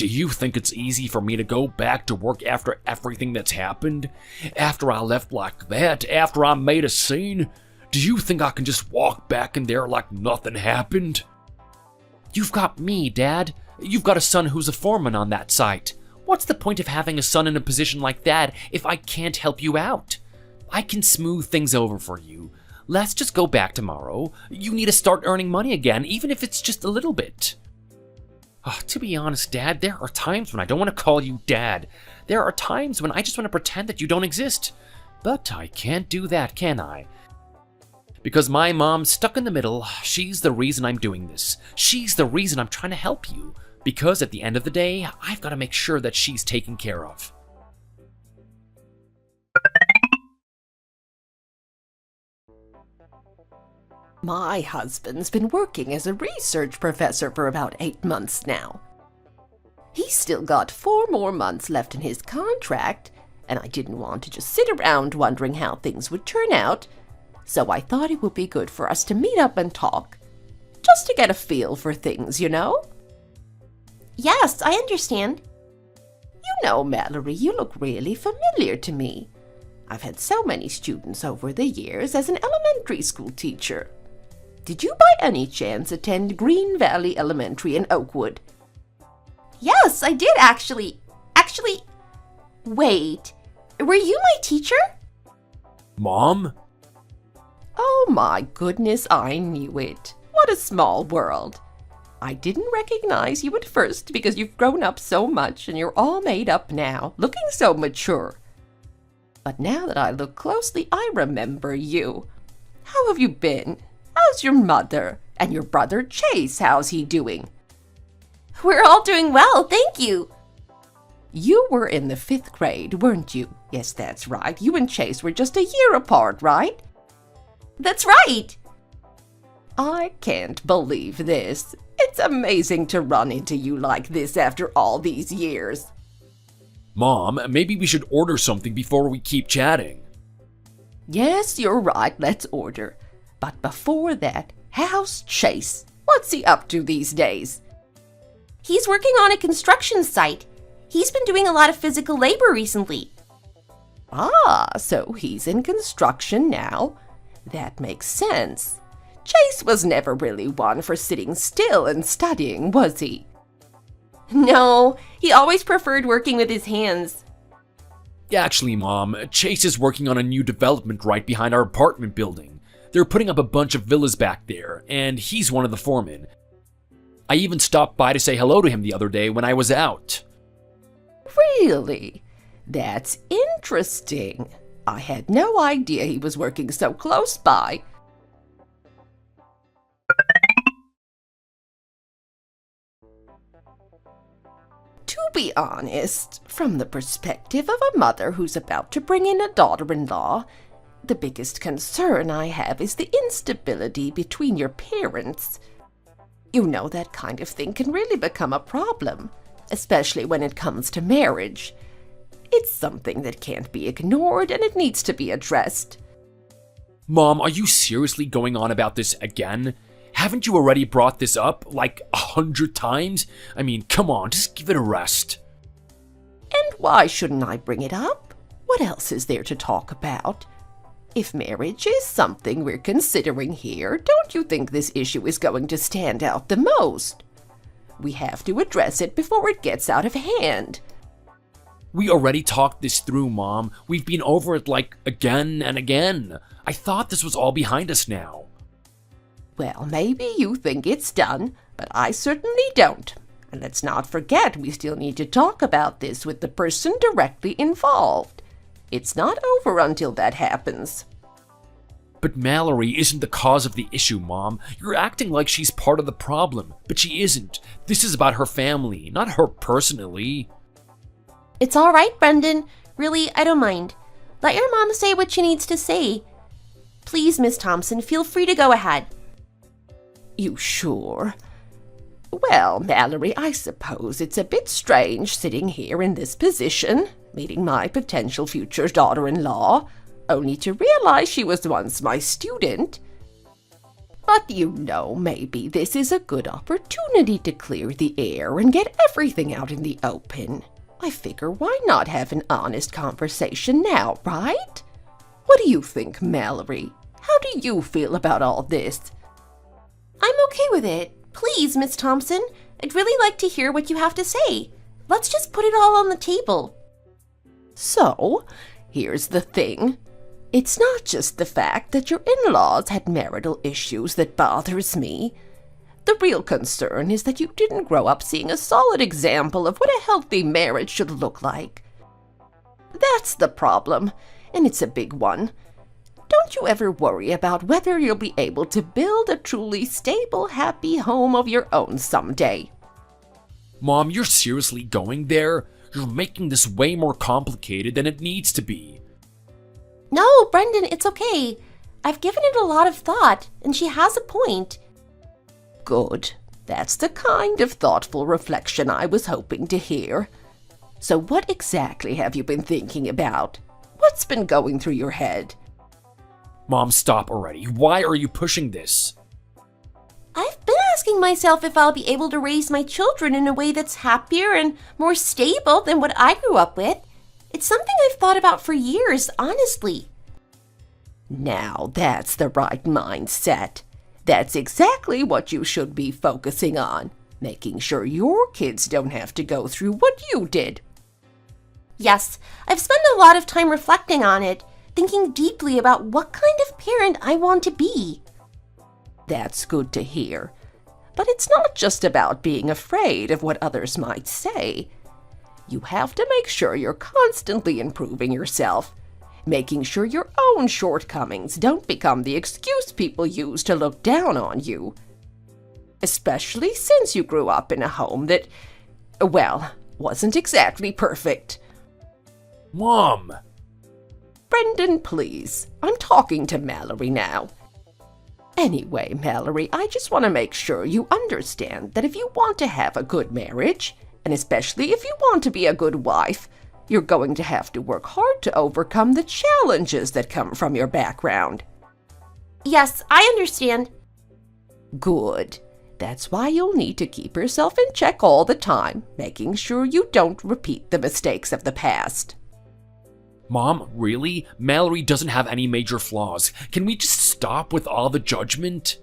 Do you think it's easy for me to go back to work after everything that's happened? After I left like that? After I made a scene? Do you think I can just walk back in there like nothing happened? You've got me, Dad. You've got a son who's a foreman on that site. What's the point of having a son in a position like that if I can't help you out? I can smooth things over for you. Let's just go back tomorrow. You need to start earning money again, even if it's just a little bit. To be honest, Dad, there are times when I don't want to call you Dad. There are times when I just want to pretend that you don't exist. But I can't do that, can I? Because my mom's stuck in the middle. She's the reason I'm doing this. She's the reason I'm trying to help you. Because at the end of the day, I've got to make sure that she's taken care of. My husband's been working as a research professor for about 8 months now. He's still got 4 more months left in his contract, and I didn't want to just sit around wondering how things would turn out, so I thought it would be good for us to meet up and talk, just to get a feel for things, you know? Yes, I understand. You know, Mallory, you look really familiar to me. I've had so many students over the years as an elementary school teacher. Did you by any chance attend Green Valley Elementary in Oakwood? Yes, I did actually. Wait, were you my teacher? Mom? Oh my goodness, I knew it. What a small world. I didn't recognize you at first because you've grown up so much and you're all made up now, looking so mature. But now that I look closely, I remember you. How have you been? How's your mother? And your brother Chase, how's he doing? We're all doing well, thank you. You were in the 5th grade, weren't you? Yes, that's right. You and Chase were just a year apart, right? That's right. I can't believe this. It's amazing to run into you like this after all these years. Mom, maybe we should order something before we keep chatting. Yes, you're right. Let's order. But before that, how's Chase? What's he up to these days? He's working on a construction site. He's been doing a lot of physical labor recently. Ah, so he's in construction now. That makes sense. Chase was never really one for sitting still and studying, was he? No, he always preferred working with his hands. Actually, Mom, Chase is working on a new development right behind our apartment building. They're putting up a bunch of villas back there, and he's one of the foremen. I even stopped by to say hello to him the other day when I was out. Really? That's interesting. I had no idea he was working so close by. To be honest, from the perspective of a mother who's about to bring in a daughter-in-law, the biggest concern I have is the instability between your parents. You know, that kind of thing can really become a problem, especially when it comes to marriage. It's something that can't be ignored and it needs to be addressed. Mom, are you seriously going on about this again? Haven't you already brought this up like 100 times? I mean, come on, just give it a rest. And why shouldn't I bring it up? What else is there to talk about? If marriage is something we're considering here, don't you think this issue is going to stand out the most? We have to address it before it gets out of hand. We already talked this through, Mom. We've been over it like again and again. I thought this was all behind us now. Well, maybe you think it's done, but I certainly don't. And let's not forget we still need to talk about this with the person directly involved. It's not over until that happens. But Mallory isn't the cause of the issue, Mom. You're acting like she's part of the problem, but she isn't. This is about her family, not her personally. It's all right, Brendan. Really, I don't mind. Let your mom say what she needs to say. Please, Miss Thompson, feel free to go ahead. You sure? Well, Mallory, I suppose it's a bit strange sitting here in this position, meeting my potential future daughter-in-law, only to realize she was once my student. But maybe this is a good opportunity to clear the air and get everything out in the open. I figure why not have an honest conversation now, right? What do you think, Mallory? How do you feel about all this? I'm okay with it. Please, Miss Thompson, I'd really like to hear what you have to say. Let's just put it all on the table. So, here's the thing. It's not just the fact that your in-laws had marital issues that bothers me. The real concern is that you didn't grow up seeing a solid example of what a healthy marriage should look like. That's the problem, and it's a big one. Don't you ever worry about whether you'll be able to build a truly stable, happy home of your own someday. Mom, you're seriously going there? You're making this way more complicated than it needs to be. No, Brendan, it's okay. I've given it a lot of thought, and she has a point. Good. That's the kind of thoughtful reflection I was hoping to hear. So what exactly have you been thinking about? What's been going through your head? Mom, stop already. Why are you pushing this? I've been asking myself if I'll be able to raise my children in a way that's happier and more stable than what I grew up with. It's something I've thought about for years, honestly. Now that's the right mindset. That's exactly what you should be focusing on, making sure your kids don't have to go through what you did. Yes, I've spent a lot of time reflecting on it, thinking deeply about what kind of parent I want to be. That's good to hear. But it's not just about being afraid of what others might say. You have to make sure you're constantly improving yourself, making sure your own shortcomings don't become the excuse people use to look down on you. Especially since you grew up in a home that, well, wasn't exactly perfect. Mom! Brendan, please. I'm talking to Mallory now. Anyway, Mallory, I just want to make sure you understand that if you want to have a good marriage, and especially if you want to be a good wife, you're going to have to work hard to overcome the challenges that come from your background. Yes, I understand. Good. That's why you'll need to keep yourself in check all the time, making sure you don't repeat the mistakes of the past. Mom, really? Mallory doesn't have any major flaws. Can we just stop with all the judgment?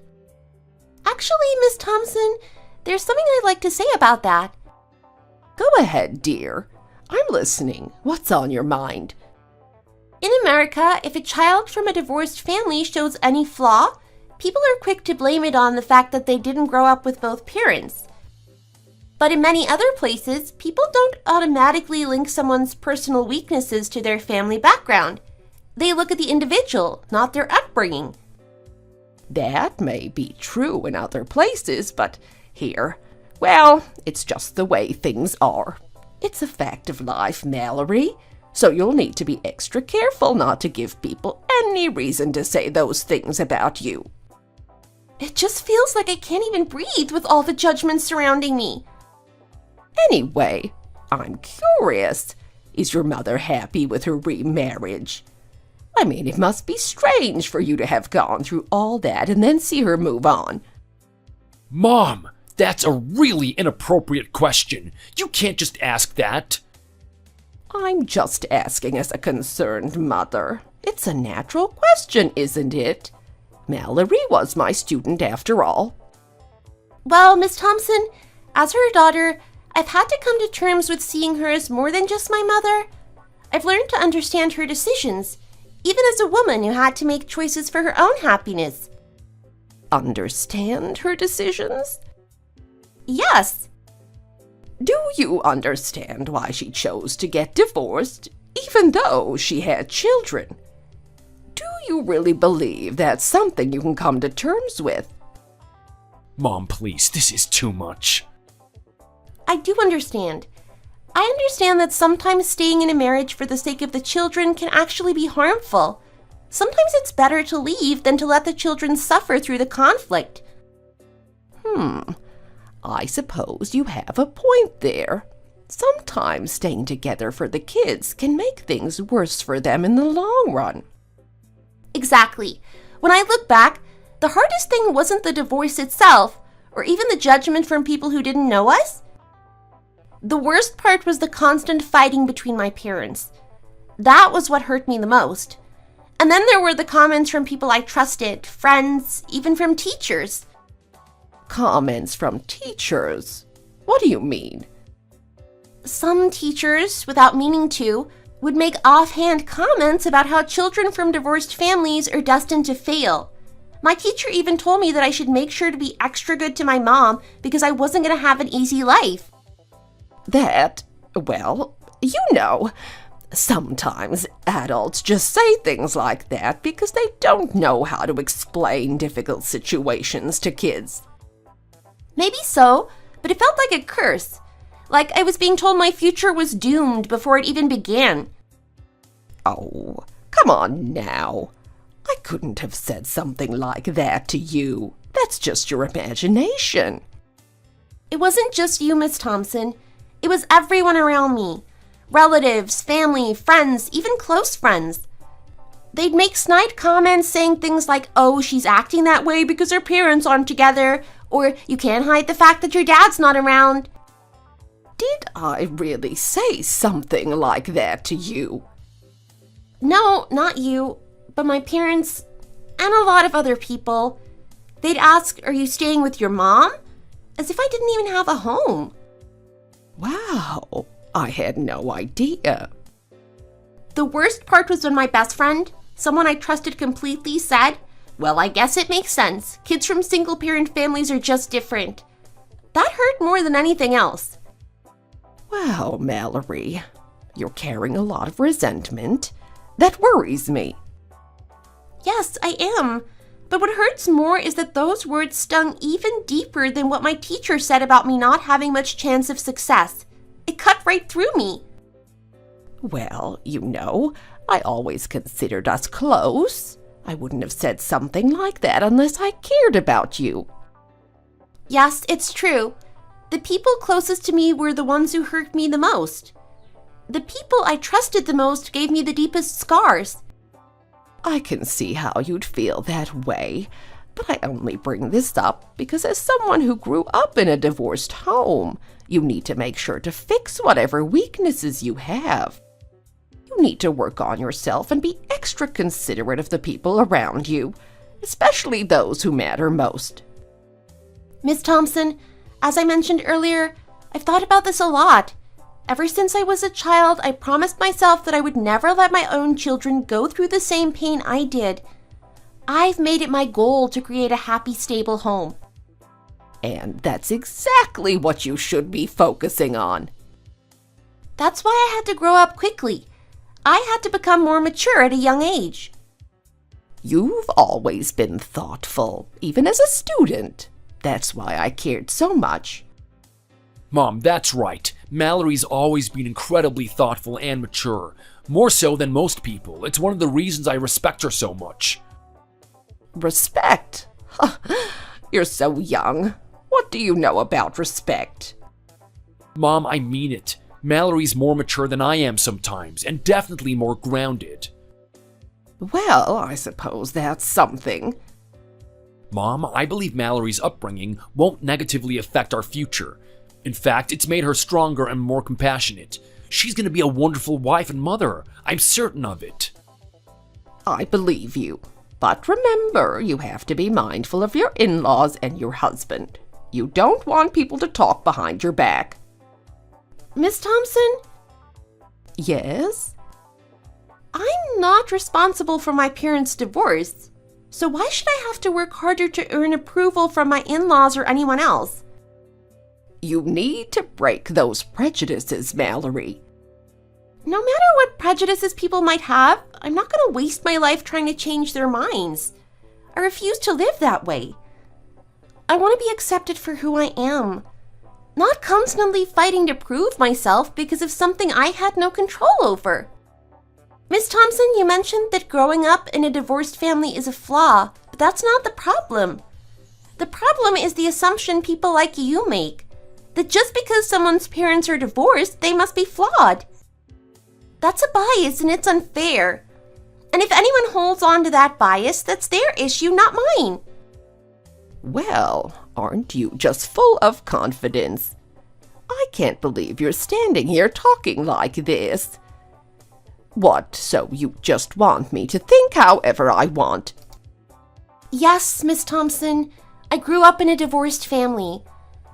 Actually, Miss Thompson, there's something I'd like to say about that. Go ahead, dear. I'm listening. What's on your mind? In America, if a child from a divorced family shows any flaw, people are quick to blame it on the fact that they didn't grow up with both parents. But in many other places, people don't automatically link someone's personal weaknesses to their family background. They look at the individual, not their upbringing. That may be true in other places, but here, well, it's just the way things are. It's a fact of life, Mallory. So you'll need to be extra careful not to give people any reason to say those things about you. It just feels like I can't even breathe with all the judgments surrounding me. Anyway, I'm curious. Is your mother happy with her remarriage? I mean, it must be strange for you to have gone through all that and then see her move on. Mom, that's a really inappropriate question. You can't just ask that. I'm just asking as a concerned mother. It's a natural question, isn't it? Mallory was my student after all. Well, Miss Thompson, as her daughter, I've had to come to terms with seeing her as more than just my mother. I've learned to understand her decisions, even as a woman who had to make choices for her own happiness. Understand her decisions? Yes. Do you understand why she chose to get divorced, even though she had children? Do you really believe that's something you can come to terms with? Mom, please, this is too much. I do understand. I understand that sometimes staying in a marriage for the sake of the children can actually be harmful. Sometimes it's better to leave than to let the children suffer through the conflict. I suppose you have a point there. Sometimes staying together for the kids can make things worse for them in the long run. Exactly. When I look back, The hardest thing wasn't the divorce itself, or even the judgment from people who didn't know us. The worst part was the constant fighting between my parents. That was what hurt me the most. And then there were the comments from people I trusted, friends, even from teachers. Comments from teachers? What do you mean? Some teachers, without meaning to, would make offhand comments about how children from divorced families are destined to fail. My teacher even told me that I should make sure to be extra good to my mom because I wasn't going to have an easy life. Well, you know, sometimes adults just say things like that because they don't know how to explain difficult situations to kids. Maybe so, but it felt like a curse. Like I was being told my future was doomed before it even began. Oh, come on now. I couldn't have said something like that to you. That's just your imagination. It wasn't just you, Miss Thompson. It was everyone around me. Relatives, family, friends, even close friends. They'd make snide comments saying things like, oh, she's acting that way because her parents aren't together, or you can't hide the fact that your dad's not around. Did I really say something like that to you? No, not you, but my parents and a lot of other people. They'd ask, are you staying with your mom? As if I didn't even have a home. Wow, I had no idea. The worst part was when my best friend, someone I trusted completely, said, well, I guess it makes sense. Kids from single-parent families are just different. That hurt more than anything else. Wow, Mallory, you're carrying a lot of resentment. That worries me. Yes, I am. But what hurts more is that those words stung even deeper than what my teacher said about me not having much chance of success. It cut right through me. Well, you know, I always considered us close. I wouldn't have said something like that unless I cared about you. Yes, it's true. The people closest to me were the ones who hurt me the most. The people I trusted the most gave me the deepest scars. I can see how you'd feel that way, but I only bring this up because as someone who grew up in a divorced home, you need to make sure to fix whatever weaknesses you have. You need to work on yourself and be extra considerate of the people around you, especially those who matter most. Miss Thompson, as I mentioned earlier, I've thought about this a lot. Ever since I was a child, I promised myself that I would never let my own children go through the same pain I did. I've made it my goal to create a happy, stable home. And that's exactly what you should be focusing on. That's why I had to grow up quickly. I had to become more mature at a young age. You've always been thoughtful, even as a student. That's why I cared so much. Mom, that's right. Mallory's always been incredibly thoughtful and mature. More so than most people. It's one of the reasons I respect her so much. Respect? You're so young. What do you know about respect? Mom, I mean it. Mallory's more mature than I am sometimes, and definitely more grounded. Well, I suppose that's something. Mom, I believe Mallory's upbringing won't negatively affect our future. In fact, it's made her stronger and more compassionate. She's going to be a wonderful wife and mother. I'm certain of it. I believe you. But remember, you have to be mindful of your in-laws and your husband. You don't want people to talk behind your back. Miss Thompson? Yes? I'm not responsible for my parents' divorce. So why should I have to work harder to earn approval from my in-laws or anyone else? You need to break those prejudices, Mallory. No matter what prejudices people might have, I'm not going to waste my life trying to change their minds. I refuse to live that way. I want to be accepted for who I am, not constantly fighting to prove myself because of something I had no control over. Miss Thompson, you mentioned that growing up in a divorced family is a flaw, but that's not the problem. The problem is the assumption people like you make, that just because someone's parents are divorced, they must be flawed. That's a bias and it's unfair. And if anyone holds on to that bias, that's their issue, not mine. Well, aren't you just full of confidence? I can't believe you're standing here talking like this. What, so you just want me to think however I want? Yes, Miss Thompson, I grew up in a divorced family.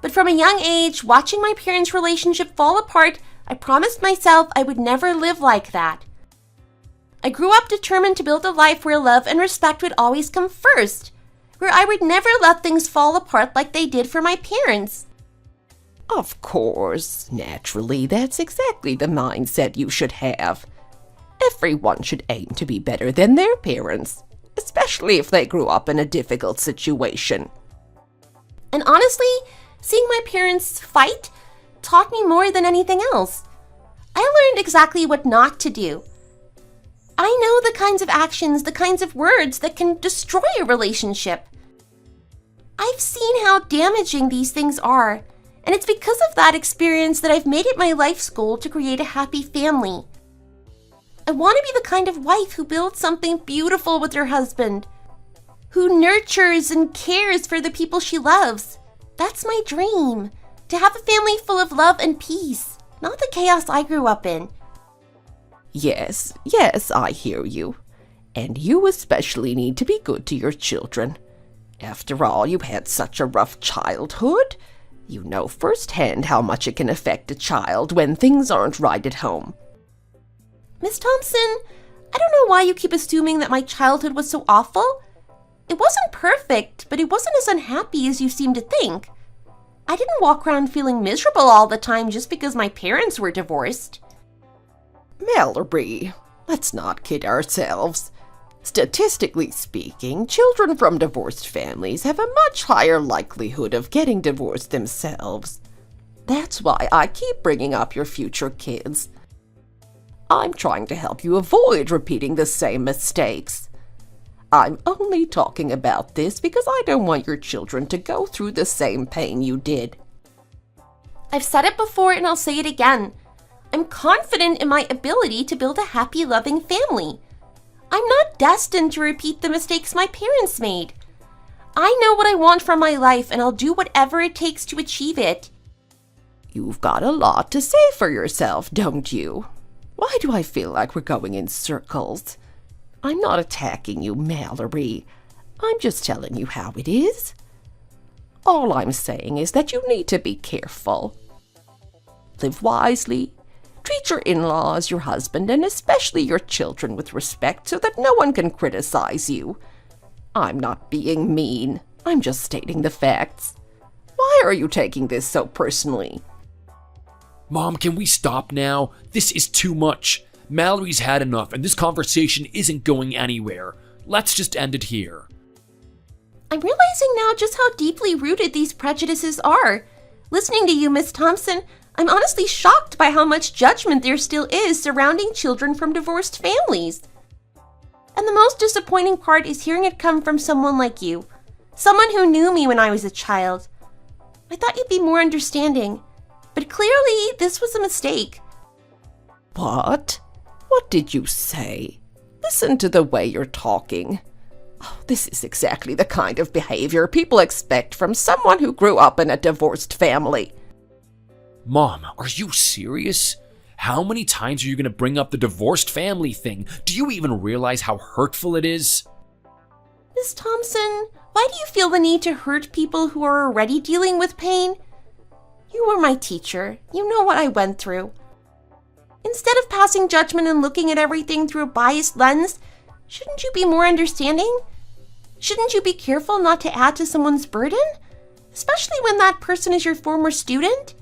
But from a young age, watching my parents' relationship fall apart, I promised myself I would never live like that. I grew up determined to build a life where love and respect would always come first, where I would never let things fall apart like they did for my parents. Of course, naturally, that's exactly the mindset you should have. Everyone should aim to be better than their parents, especially if they grew up in a difficult situation. And honestly, seeing my parents fight taught me more than anything else. I learned exactly what not to do. I know the kinds of actions, the kinds of words that can destroy a relationship. I've seen how damaging these things are, and it's because of that experience that I've made it my life's goal to create a happy family. I want to be the kind of wife who builds something beautiful with her husband, who nurtures and cares for the people she loves. That's my dream, to have a family full of love and peace, not the chaos I grew up in. Yes, I hear you. And you especially need to be good to your children. After all, you had such a rough childhood. You know firsthand how much it can affect a child when things aren't right at home. Miss Thompson, I don't know why you keep assuming that my childhood was so awful. It wasn't perfect, but it wasn't as unhappy as you seem to think. I didn't walk around feeling miserable all the time just because my parents were divorced. Mallory, let's not kid ourselves. Statistically speaking, children from divorced families have a much higher likelihood of getting divorced themselves. That's why I keep bringing up your future kids. I'm trying to help you avoid repeating the same mistakes. I'm only talking about this because I don't want your children to go through the same pain you did. I've said it before and I'll say it again. I'm confident in my ability to build a happy, loving family. I'm not destined to repeat the mistakes my parents made. I know what I want from my life and I'll do whatever it takes to achieve it. You've got a lot to say for yourself, don't you? Why do I feel like we're going in circles? I'm not attacking you, Mallory. I'm just telling you how it is. All I'm saying is that you need to be careful. Live wisely. Treat your in-laws, your husband, and especially your children with respect so that no one can criticize you. I'm not being mean. I'm just stating the facts. Why are you taking this so personally? Mom, can we stop now? This is too much. Mallory's had enough, and this conversation isn't going anywhere. Let's just end it here. I'm realizing now just how deeply rooted these prejudices are. Listening to you, Miss Thompson, I'm honestly shocked by how much judgment there still is surrounding children from divorced families. And the most disappointing part is hearing it come from someone like you. Someone who knew me when I was a child. I thought you'd be more understanding. But clearly, this was a mistake. What? What did you say? Listen to the way you're talking. Oh, this is exactly the kind of behavior people expect from someone who grew up in a divorced family. Mom, are you serious? How many times are you going to bring up the divorced family thing? Do you even realize how hurtful it is? Miss Thompson, why do you feel the need to hurt people who are already dealing with pain? You were my teacher. You know what I went through. Instead of passing judgment and looking at everything through a biased lens, shouldn't you be more understanding? Shouldn't you be careful not to add to someone's burden? Especially when that person is your former student?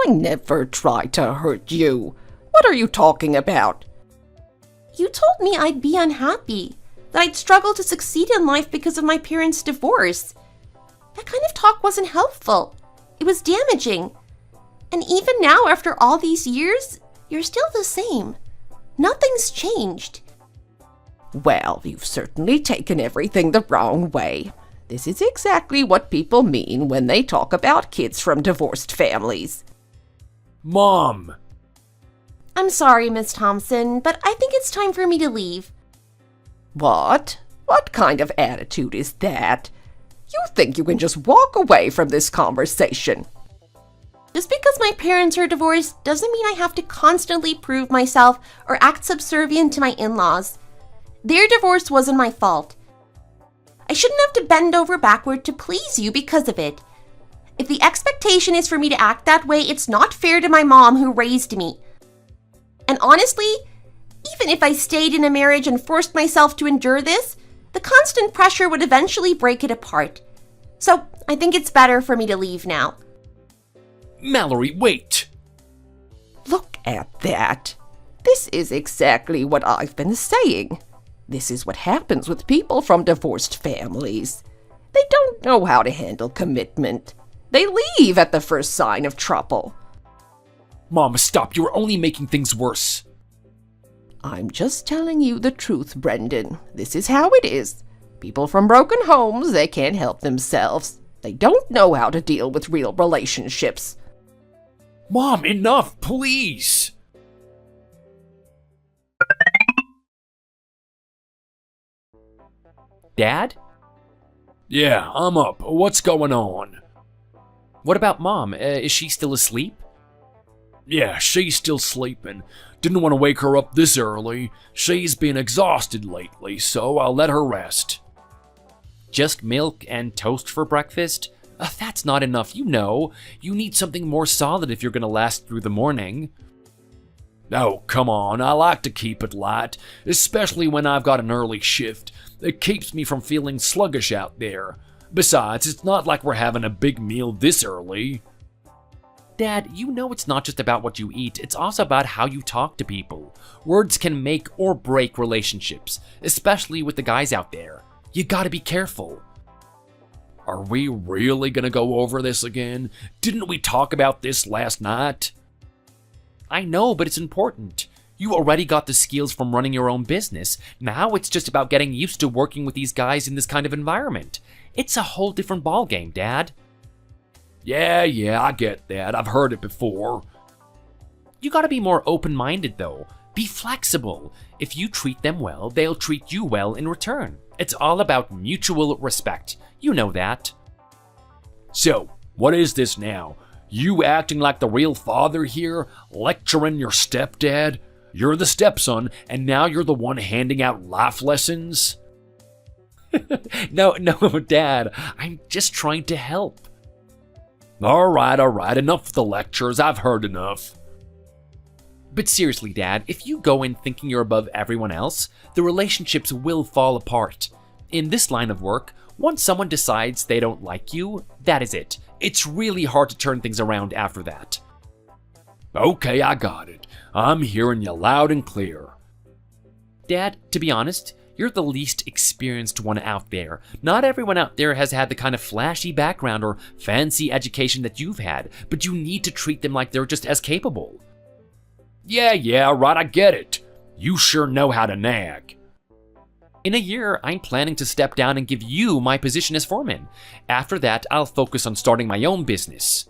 I never tried to hurt you. What are you talking about? You told me I'd be unhappy, that I'd struggle to succeed in life because of my parents' divorce. That kind of talk wasn't helpful. It was damaging. And even now, after all these years, you're still the same. Nothing's changed. Well, you've certainly taken everything the wrong way. This is exactly what people mean when they talk about kids from divorced families. Mom! I'm sorry, Miss Thompson, but I think it's time for me to leave. What? What kind of attitude is that? You think you can just walk away from this conversation? Just because my parents are divorced doesn't mean I have to constantly prove myself or act subservient to my in-laws. Their divorce wasn't my fault. I shouldn't have to bend over backward to please you because of it. If the expectation is for me to act that way, it's not fair to my mom who raised me. And honestly, even if I stayed in a marriage and forced myself to endure this, the constant pressure would eventually break it apart. So I think it's better for me to leave now. Mallory, wait! Look at that. This is exactly what I've been saying. This is what happens with people from divorced families. They don't know how to handle commitment. They leave at the first sign of trouble. Mom, stop. You're only making things worse. I'm just telling you the truth, Brendan. This is how it is. People from broken homes, they can't help themselves. They don't know how to deal with real relationships. Mom, enough, please! Dad? Yeah, I'm up. What's going on? What about Mom? Is she still asleep? Yeah, she's still sleeping. Didn't want to wake her up this early. She's been exhausted lately, so I'll let her rest. Just milk and toast for breakfast? That's not enough, you know. You need something more solid if you're gonna last through the morning. Oh, come on, I like to keep it light, especially when I've got an early shift. It keeps me from feeling sluggish out there. Besides, it's not like we're having a big meal this early. Dad, you know it's not just about what you eat, it's also about how you talk to people. Words can make or break relationships, especially with the guys out there. You gotta be careful. Are we really gonna go over this again? Didn't we talk about this last night? I know, but it's important. You already got the skills from running your own business. Now it's just about getting used to working with these guys in this kind of environment. It's a whole different ballgame, Dad. Yeah, I get that. I've heard it before. You gotta be more open-minded, though. Be flexible. If you treat them well, they'll treat you well in return. It's all about mutual respect. You know that. So, what is this now? You acting like the real father here? Lecturing your stepdad? You're the stepson, and now you're the one handing out life lessons? No, Dad. I'm just trying to help. All right. Enough of the lectures. I've heard enough. But seriously, Dad, if you go in thinking you're above everyone else, the relationships will fall apart. In this line of work, once someone decides they don't like you, that is it. It's really hard to turn things around after that. Okay, I got it. I'm hearing you loud and clear. Dad, to be honest, you're the least experienced one out there. Not everyone out there has had the kind of flashy background or fancy education that you've had, but you need to treat them like they're just as capable. Yeah, right, I get it. You sure know how to nag. In a year, I'm planning to step down and give you my position as foreman. After that, I'll focus on starting my own business.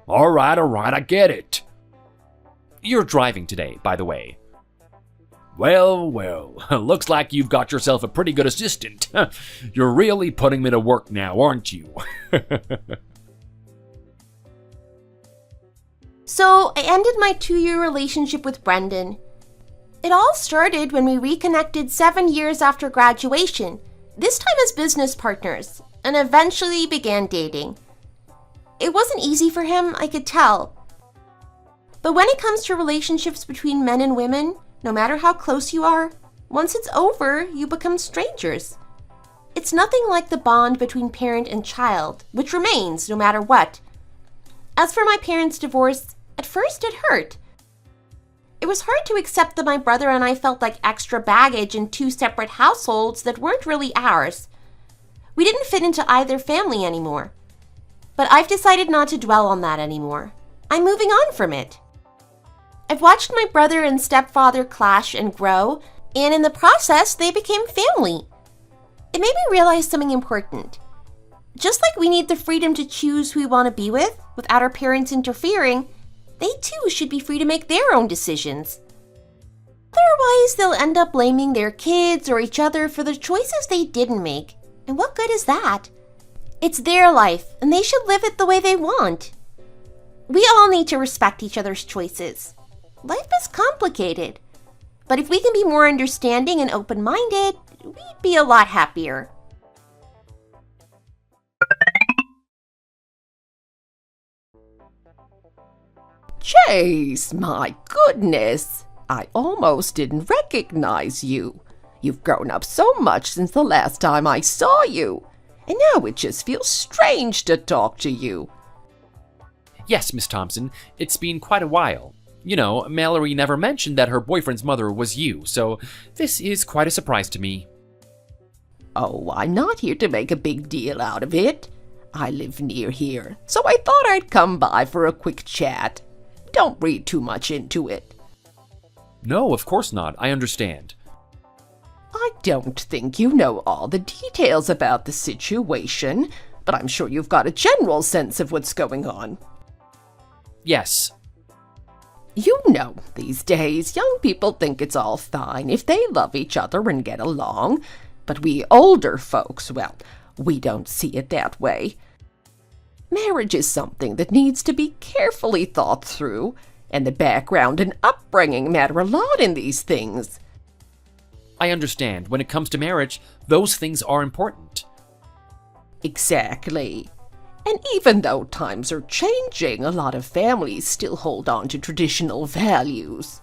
All right, I get it. You're driving today, by the way. Well, looks like you've got yourself a pretty good assistant. You're really putting me to work now, aren't you? So I ended my 2-year relationship with Brendan. It all started when we reconnected 7 years after graduation, this time as business partners, and eventually began dating. It wasn't easy for him, I could tell. But when it comes to relationships between men and women, no matter how close you are, once it's over, you become strangers. It's nothing like the bond between parent and child, which remains no matter what. As for my parents' divorce, at first it hurt. It was hard to accept that my brother and I felt like extra baggage in 2 separate households that weren't really ours. We didn't fit into either family anymore. But I've decided not to dwell on that anymore. I'm moving on from it. I've watched my brother and stepfather clash and grow, and in the process, they became family. It made me realize something important. Just like we need the freedom to choose who we want to be with, without our parents interfering, they too should be free to make their own decisions. Otherwise, they'll end up blaming their kids or each other for the choices they didn't make. And what good is that? It's their life, and they should live it the way they want. We all need to respect each other's choices. Life is complicated, but if we can be more understanding and open-minded, we'd be a lot happier. Chase, my goodness! I almost didn't recognize you. You've grown up so much since the last time I saw you, and now it just feels strange to talk to you. Yes, Miss Thompson, it's been quite a while. You know, Mallory never mentioned that her boyfriend's mother was you, so this is quite a surprise to me. Oh, I'm not here to make a big deal out of it. I live near here, so I thought I'd come by for a quick chat. Don't read too much into it. No, of course not. I understand. I don't think you know all the details about the situation, but I'm sure you've got a general sense of what's going on. Yes. You know, these days, young people think it's all fine if they love each other and get along, but we older folks, well, we don't see it that way. Marriage is something that needs to be carefully thought through, and the background and upbringing matter a lot in these things. I understand. When it comes to marriage, those things are important. Exactly. And even though times are changing, a lot of families still hold on to traditional values.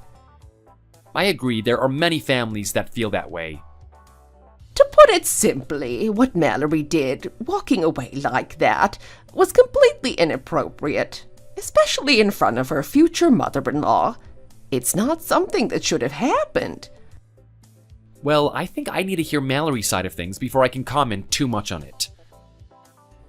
I agree, there are many families that feel that way. To put it simply, what Mallory did, walking away like that, was completely inappropriate, especially in front of her future mother-in-law. It's not something that should have happened. Well, I think I need to hear Mallory's side of things before I can comment too much on it.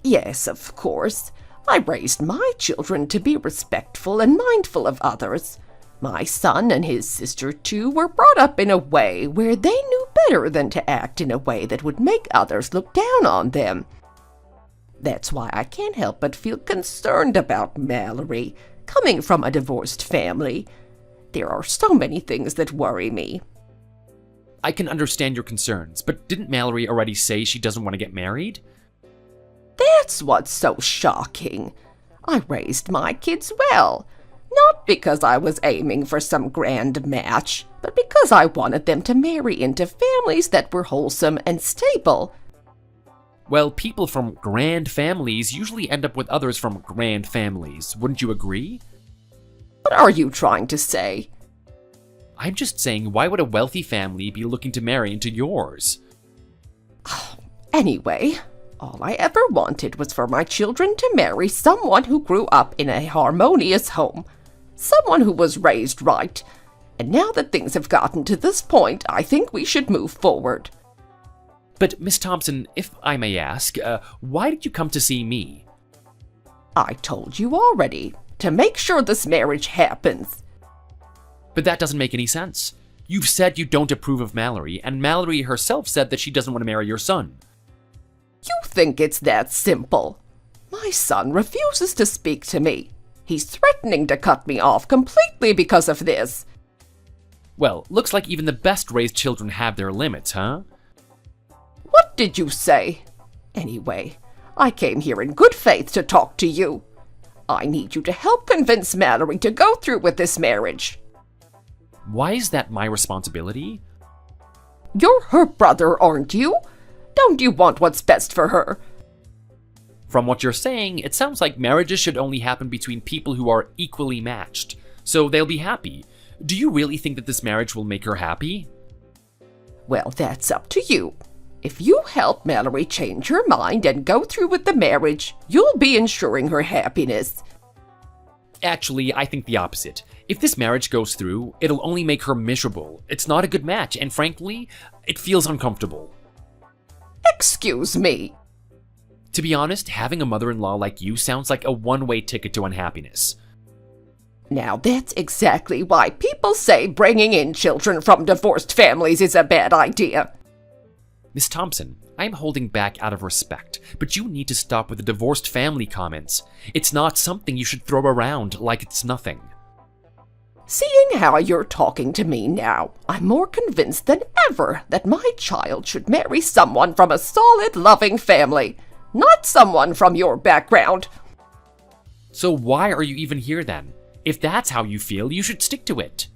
Yes, of course. I raised my children to be respectful and mindful of others. My son and his sister, too, were brought up in a way where they knew better than to act in a way that would make others look down on them. That's why I can't help but feel concerned about Mallory, coming from a divorced family. There are so many things that worry me. I can understand your concerns, but didn't Mallory already say she doesn't want to get married? That's what's so shocking. I raised my kids well. Not because I was aiming for some grand match, but because I wanted them to marry into families that were wholesome and stable. Well, people from grand families usually end up with others from grand families. Wouldn't you agree? What are you trying to say? I'm just saying, why would a wealthy family be looking to marry into yours? Anyway, all I ever wanted was for my children to marry someone who grew up in a harmonious home. Someone who was raised right. And now that things have gotten to this point, I think we should move forward. But, Miss Thompson, if I may ask, why did you come to see me? I told you already, to make sure this marriage happens. But that doesn't make any sense. You've said you don't approve of Mallory, and Mallory herself said that she doesn't want to marry your son. You think it's that simple? My son refuses to speak to me. He's threatening to cut me off completely because of this. Well, looks like even the best-raised children have their limits, huh? What did you say? Anyway, I came here in good faith to talk to you. I need you to help convince Mallory to go through with this marriage. Why is that my responsibility? You're her brother, aren't you? Don't you want what's best for her? From what you're saying, it sounds like marriages should only happen between people who are equally matched, so they'll be happy. Do you really think that this marriage will make her happy? Well, that's up to you. If you help Mallory change her mind and go through with the marriage, you'll be ensuring her happiness. Actually, I think the opposite. If this marriage goes through, it'll only make her miserable. It's not a good match, and frankly, it feels uncomfortable. Excuse me. To be honest, having a mother-in-law like you sounds like a one-way ticket to unhappiness. Now that's exactly why people say bringing in children from divorced families is a bad idea. Miss Thompson, I'm holding back out of respect, but you need to stop with the divorced family comments. It's not something you should throw around like it's nothing. Seeing how you're talking to me now, I'm more convinced than ever that my child should marry someone from a solid, loving family. not someone from your background. So why are you even here then? If that's how you feel, you should stick to it.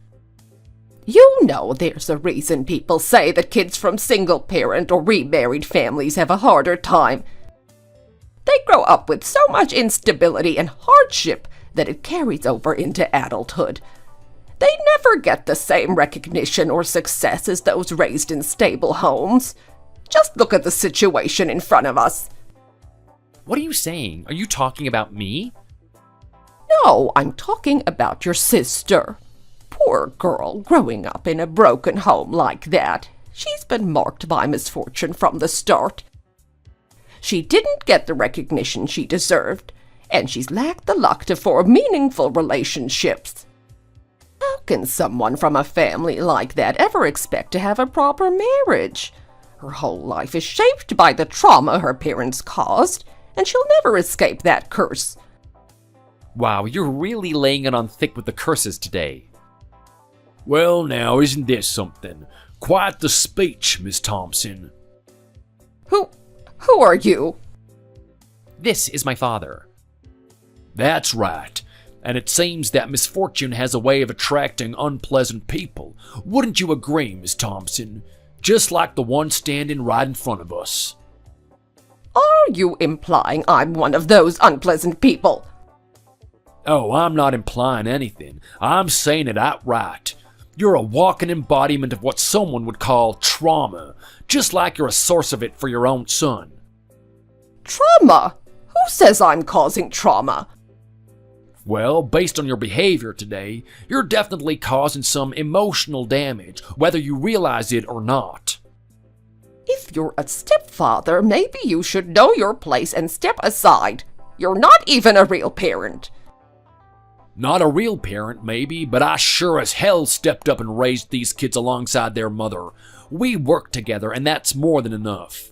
You know there's a reason people say that kids from single-parent or remarried families have a harder time. They grow up with so much instability and hardship that it carries over into adulthood. They never get the same recognition or success as those raised in stable homes. Just look at the situation in front of us. What are you saying? Are you talking about me? No, I'm talking about your sister. Poor girl, growing up in a broken home like that. She's been marked by misfortune from the start. She didn't get the recognition she deserved, and she's lacked the luck to form meaningful relationships. How can someone from a family like that ever expect to have a proper marriage? Her whole life is shaped by the trauma her parents caused, and she'll never escape that curse. Wow, you're really laying it on thick with the curses today. Well now, isn't this something? Quite the speech, Miss Thompson. Who are you? This is my father. That's right. And it seems that misfortune has a way of attracting unpleasant people. Wouldn't you agree, Miss Thompson? Just like the one standing right in front of us. Are you implying I'm one of those unpleasant people? Oh, I'm not implying anything. I'm saying it outright. You're a walking embodiment of what someone would call trauma, just like you're a source of it for your own son. Trauma? Who says I'm causing trauma? Well, based on your behavior today, you're definitely causing some emotional damage, whether you realize it or not. If you're a stepfather, maybe you should know your place and step aside. You're not even a real parent. Not a real parent, maybe, but I sure as hell stepped up and raised these kids alongside their mother. We worked together, and that's more than enough.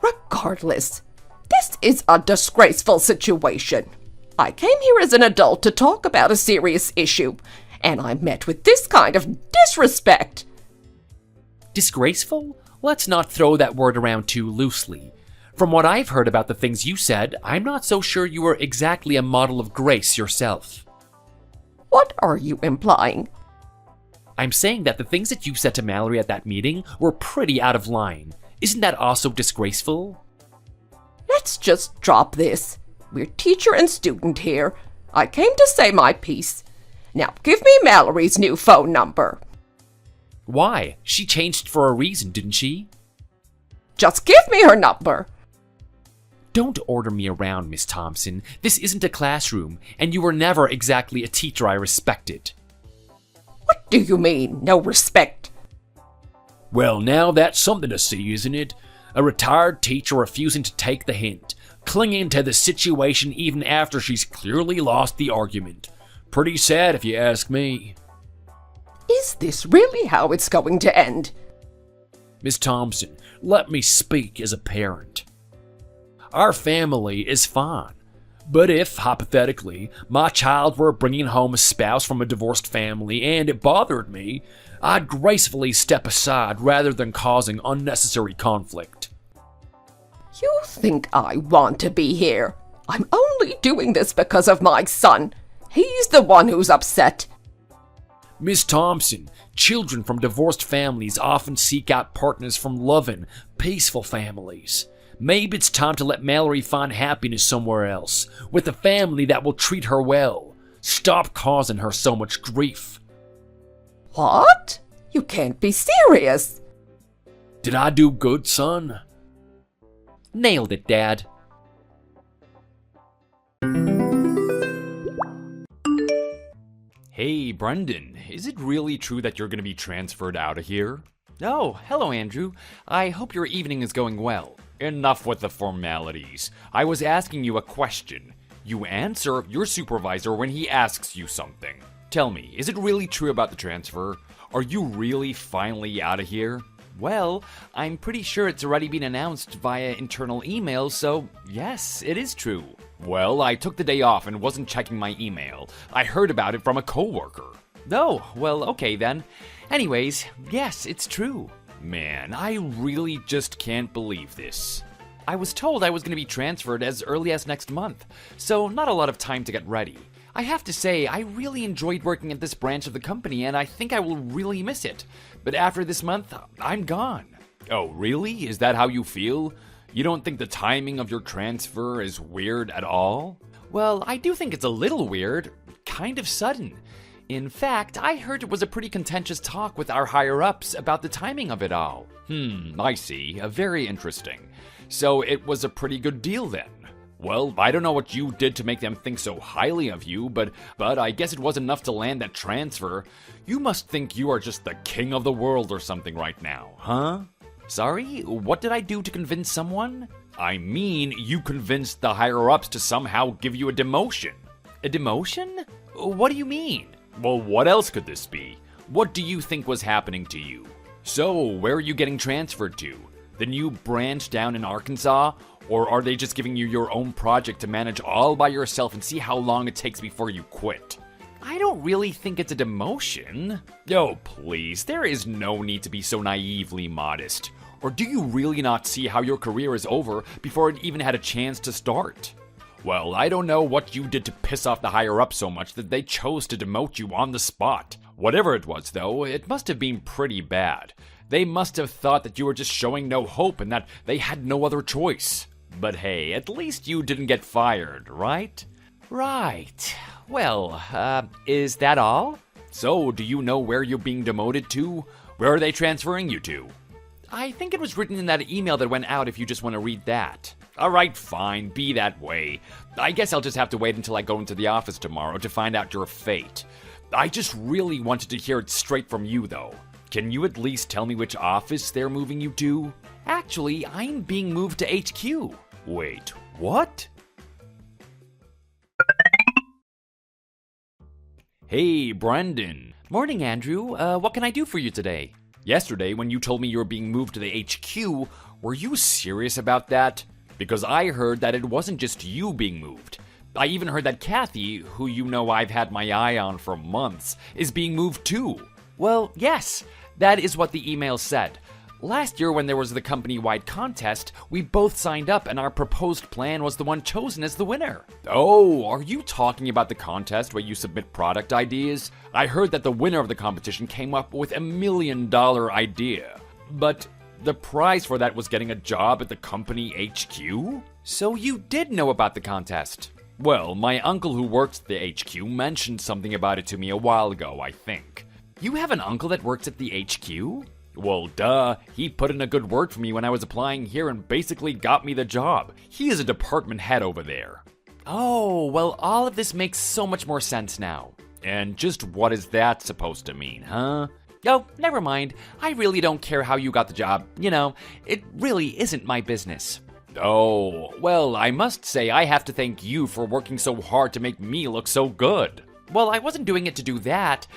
Regardless, this is a disgraceful situation. I came here as an adult to talk about a serious issue, and I'm met with this kind of disrespect. Disgraceful? Let's not throw that word around too loosely. From what I've heard about the things you said, I'm not so sure you were exactly a model of grace yourself. What are you implying? I'm saying that the things that you said to Mallory at that meeting were pretty out of line. Isn't that also disgraceful? Let's just drop this. We're teacher and student here. I came to say my piece. Now give me Mallory's new phone number. Why? She changed for a reason, didn't she? Just give me her number. Don't order me around, Miss Thompson. This isn't a classroom, and you were never exactly a teacher I respected. What do you mean, no respect? Well, now that's something to see, isn't it? A retired teacher refusing to take the hint, clinging to the situation even after she's clearly lost the argument. Pretty sad if you ask me. Is this really how it's going to end? Miss Thompson, let me speak as a parent. Our family is fine, but if, hypothetically, my child were bringing home a spouse from a divorced family and it bothered me, I'd gracefully step aside rather than causing unnecessary conflict. You think I want to be here? I'm only doing this because of my son. He's the one who's upset. Miss Thompson, children from divorced families often seek out partners from loving, peaceful families. Maybe it's time to let Mallory find happiness somewhere else, with a family that will treat her well. Stop causing her so much grief. What? You can't be serious. Did I do good, son? Nailed it, Dad. Hey, Brendan, is it really true that you're going to be transferred out of here? Oh, hello, Andrew. I hope your evening is going well. Enough with the formalities. I was asking you a question. You answer your supervisor when he asks you something. Tell me, is it really true about the transfer? Are you really finally out of here? Well, I'm pretty sure it's already been announced via internal email, so yes, it is true. Well, I took the day off and wasn't checking my email. I heard about it from a coworker. Oh, well, okay then. Anyways, yes, it's true. Man, I really just can't believe this. I was told I was going to be transferred as early as next month, so not a lot of time to get ready. I have to say, I really enjoyed working at this branch of the company, and I think I will really miss it. But after this month, I'm gone. Oh, really? Is that how you feel? You don't think the timing of your transfer is weird at all? Well, I do think it's a little weird, kind of sudden. In fact, I heard it was a pretty contentious talk with our higher-ups about the timing of it all. I see. Very interesting. So it was a pretty good deal then. Well, I don't know what you did to make them think so highly of you, but I guess it was enough to land that transfer. You must think you are just the king of the world or something right now, huh? Sorry, what did I do to convince someone? I mean, you convinced the higher-ups to somehow give you a demotion. A demotion? What do you mean? Well, what else could this be? What do you think was happening to you? So, where are you getting transferred to? The new branch down in Arkansas? Or are they just giving you your own project to manage all by yourself and see how long it takes before you quit? I don't really think it's a demotion. Oh, please, there is no need to be so naively modest. Or do you really not see how your career is over before it even had a chance to start? Well, I don't know what you did to piss off the higher-ups so much that they chose to demote you on the spot. Whatever it was, though, it must have been pretty bad. They must have thought that you were just showing no hope and that they had no other choice. But hey, at least you didn't get fired, right? Right. Well, is that all? So, do you know where you're being demoted to? Where are they transferring you to? I think it was written in that email that went out if you just want to read that. Alright, fine, be that way. I guess I'll just have to wait until I go into the office tomorrow to find out your fate. I just really wanted to hear it straight from you, though. Can you at least tell me which office they're moving you to? Actually, I'm being moved to HQ. Wait, what? Hey, Brendan. Morning, Andrew. What can I do for you today? Yesterday, when you told me you were being moved to the HQ, were you serious about that? Because I heard that it wasn't just you being moved. I even heard that Kathy, who you know I've had my eye on for months, is being moved too. Well, yes, that is what the email said. Last year, when there was the company-wide contest, we both signed up and our proposed plan was the one chosen as the winner. Oh, are you talking about the contest where you submit product ideas? I heard that the winner of the competition came up with $1 million idea. But the prize for that was getting a job at the company HQ? So you did know about the contest? Well, my uncle who works at the HQ mentioned something about it to me a while ago, I think. You have an uncle that works at the HQ? Well, duh. He put in a good word for me when I was applying here and basically got me the job. He is a department head over there. Oh, well, all of this makes so much more sense now. And just what is that supposed to mean, huh? Oh, never mind. I really don't care how you got the job. You know, it really isn't my business. Oh, well, I must say I have to thank you for working so hard to make me look so good. Well, I wasn't doing it to do that.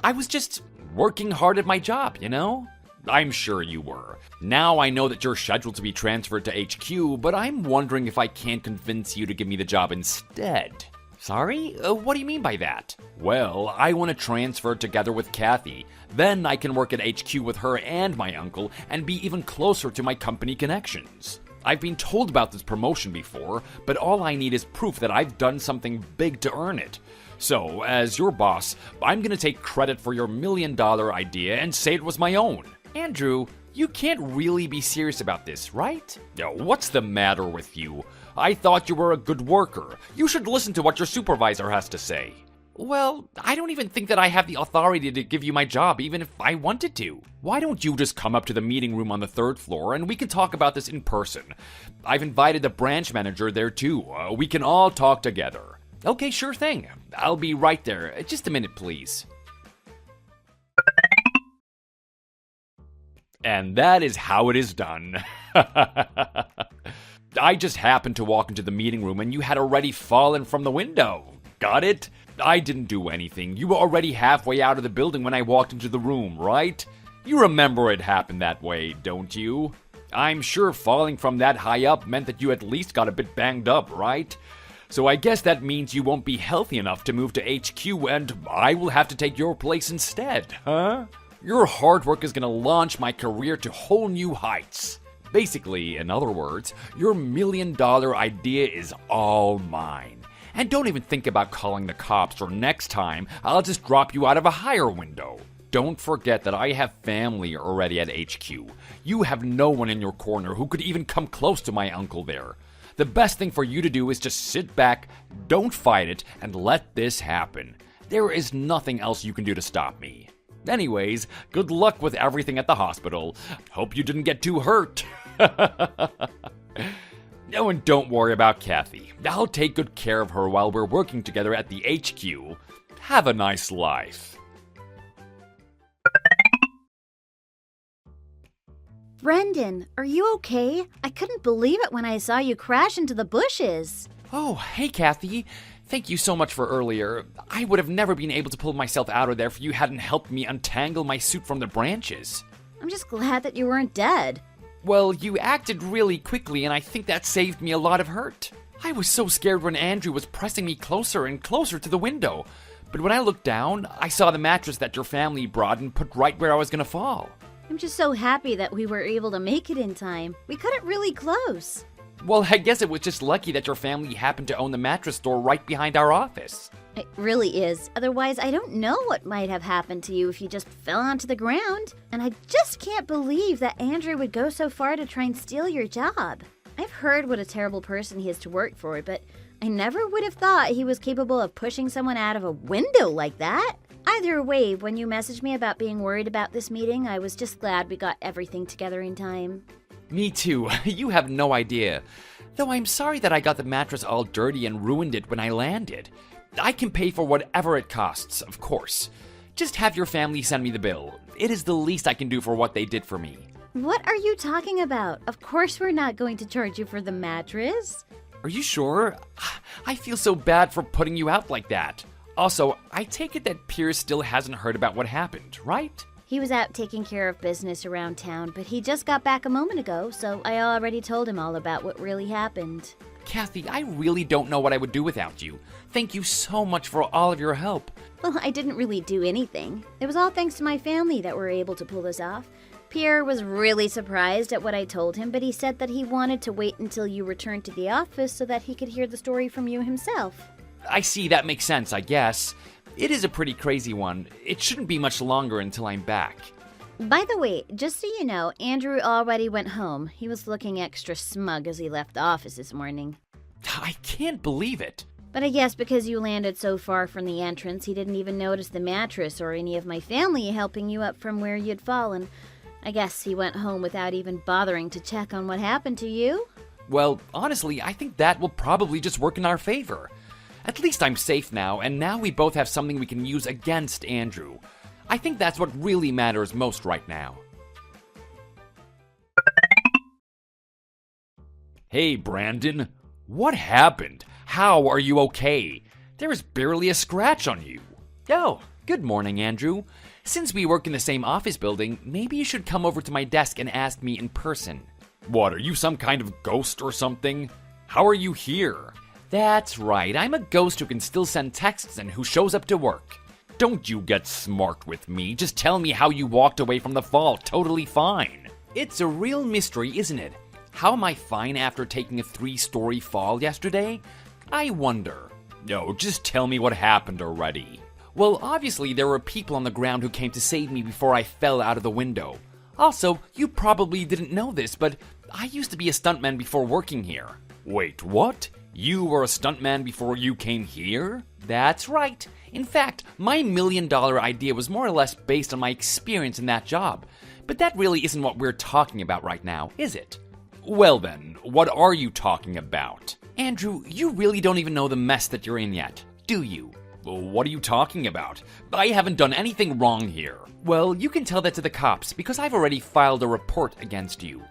I was just working hard at my job, you know? I'm sure you were. Now I know that you're scheduled to be transferred to HQ, but I'm wondering if I can't convince you to give me the job instead. Sorry? What do you mean by that? Well, I want to transfer together with Kathy. Then I can work at HQ with her and my uncle and be even closer to my company connections. I've been told about this promotion before, but all I need is proof that I've done something big to earn it. So, as your boss, I'm gonna take credit for your $1 million idea and say it was my own. Andrew, you can't really be serious about this, right? What's the matter with you? I thought you were a good worker. You should listen to what your supervisor has to say. Well, I don't even think that I have the authority to give you my job, even if I wanted to. Why don't you just come up to the meeting room on the 3rd floor and we can talk about this in person? I've invited the branch manager there too. We can all talk together. Okay, sure thing. I'll be right there. Just a minute, please. And that is how it is done. I just happened to walk into the meeting room and you had already fallen from the window. Got it? I didn't do anything. You were already halfway out of the building when I walked into the room, right? You remember it happened that way, don't you? I'm sure falling from that high up meant that you at least got a bit banged up, right? So I guess that means you won't be healthy enough to move to HQ and I will have to take your place instead, huh? Your hard work is gonna launch my career to whole new heights. Basically, in other words, your $1 million idea is all mine. And don't even think about calling the cops, or next time, I'll just drop you out of a higher window. Don't forget that I have family already at HQ. You have no one in your corner who could even come close to my uncle there. The best thing for you to do is just sit back, don't fight it, and let this happen. There is nothing else you can do to stop me. Anyways, good luck with everything at the hospital. Hope you didn't get too hurt. No, and don't worry about Kathy. I'll take good care of her while we're working together at the HQ. Have a nice life. Brendan, are you okay? I couldn't believe it when I saw you crash into the bushes. Oh, hey, Kathy. Thank you so much for earlier. I would have never been able to pull myself out of there if you hadn't helped me untangle my suit from the branches. I'm just glad that you weren't dead. Well, you acted really quickly, and I think that saved me a lot of hurt. I was so scared when Andrew was pressing me closer and closer to the window. But when I looked down, I saw the mattress that your family brought and put right where I was gonna fall. I'm just so happy that we were able to make it in time. We cut it really close. Well, I guess it was just lucky that your family happened to own the mattress store right behind our office. It really is. Otherwise, I don't know what might have happened to you if you just fell onto the ground. And I just can't believe that Andrew would go so far to try and steal your job. I've heard what a terrible person he is to work for, but I never would have thought he was capable of pushing someone out of a window like that. Either way, when you messaged me about being worried about this meeting, I was just glad we got everything together in time. Me too. You have no idea. Though I'm sorry that I got the mattress all dirty and ruined it when I landed. I can pay for whatever it costs, of course. Just have your family send me the bill. It is the least I can do for what they did for me. What are you talking about? Of course we're not going to charge you for the mattress. Are you sure? I feel so bad for putting you out like that. Also, I take it that Pierce still hasn't heard about what happened, right? He was out taking care of business around town, but he just got back a moment ago, so I already told him all about what really happened. Kathy, I really don't know what I would do without you. Thank you so much for all of your help. Well, I didn't really do anything. It was all thanks to my family that we're able to pull this off. Pierre was really surprised at what I told him, but he said that he wanted to wait until you returned to the office so that he could hear the story from you himself. I see, that makes sense, I guess. It is a pretty crazy one. It shouldn't be much longer until I'm back. By the way, just so you know, Andrew already went home. He was looking extra smug as he left the office this morning. I can't believe it. But I guess because you landed so far from the entrance, he didn't even notice the mattress or any of my family helping you up from where you'd fallen. I guess he went home without even bothering to check on what happened to you. Well, honestly, I think that will probably just work in our favor. At least I'm safe now, and now we both have something we can use against Andrew. I think that's what really matters most right now. Hey, Brandon. What happened? How are you okay? There is barely a scratch on you. Oh, good morning, Andrew. Since we work in the same office building, maybe you should come over to my desk and ask me in person. What, are you some kind of ghost or something? How are you here? That's right, I'm a ghost who can still send texts and who shows up to work. Don't you get smart with me, just tell me how you walked away from the fall totally fine. It's a real mystery, isn't it? How am I fine after taking a 3-story fall yesterday? I wonder. No, just tell me what happened already. Well, obviously there were people on the ground who came to save me before I fell out of the window. Also, you probably didn't know this, but I used to be a stuntman before working here. Wait, what? You were a stuntman before you came here? That's right. In fact, my $1 million idea was more or less based on my experience in that job. But that really isn't what we're talking about right now, is it? Well then, what are you talking about? Andrew, you really don't even know the mess that you're in yet, do you? Well, what are you talking about? I haven't done anything wrong here. Well, you can tell that to the cops because I've already filed a report against you.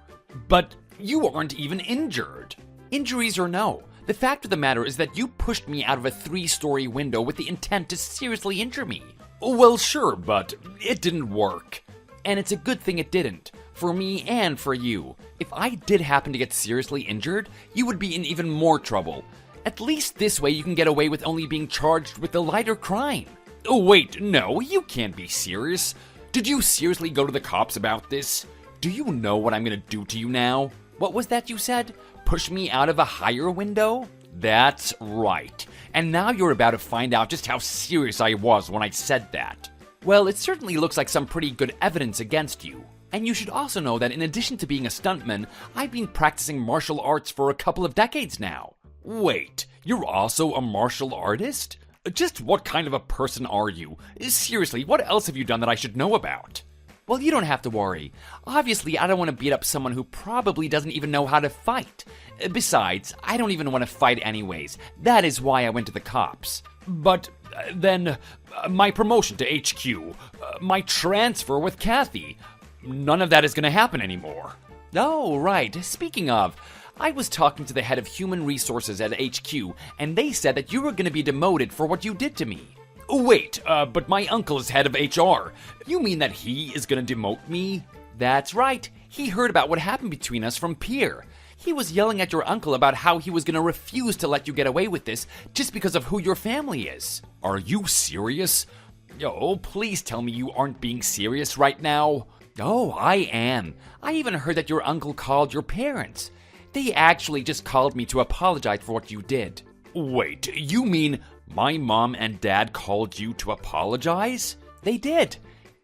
But you aren't even injured. Injuries or no, the fact of the matter is that you pushed me out of a 3-story window with the intent to seriously injure me. Well, sure, but it didn't work. And it's a good thing it didn't, for me and for you. If I did happen to get seriously injured, you would be in even more trouble. At least this way you can get away with only being charged with the lighter crime. Oh wait, no, you can't be serious. Did you seriously go to the cops about this? Do you know what I'm gonna do to you now? What was that you said? Push me out of a higher window? That's right. And now you're about to find out just how serious I was when I said that. Well, it certainly looks like some pretty good evidence against you. And you should also know that in addition to being a stuntman, I've been practicing martial arts for a couple of decades now. Wait, you're also a martial artist? Just what kind of a person are you? Seriously, what else have you done that I should know about? Well, you don't have to worry. Obviously, I don't want to beat up someone who probably doesn't even know how to fight. Besides, I don't even want to fight anyways. That is why I went to the cops. But then, my promotion to HQ, my transfer with Kathy, none of that is going to happen anymore. Oh, right. Speaking of, I was talking to the head of human resources at HQ, and they said that you were going to be demoted for what you did to me. Wait, but my uncle is head of HR. You mean that he is gonna demote me? That's right. He heard about what happened between us from Pierre. He was yelling at your uncle about how he was gonna refuse to let you get away with this just because of who your family is. Are you serious? Oh, please tell me you aren't being serious right now. Oh, I am. I even heard that your uncle called your parents. They actually just called me to apologize for what you did. Wait, you mean my mom and dad called you to apologize? They did.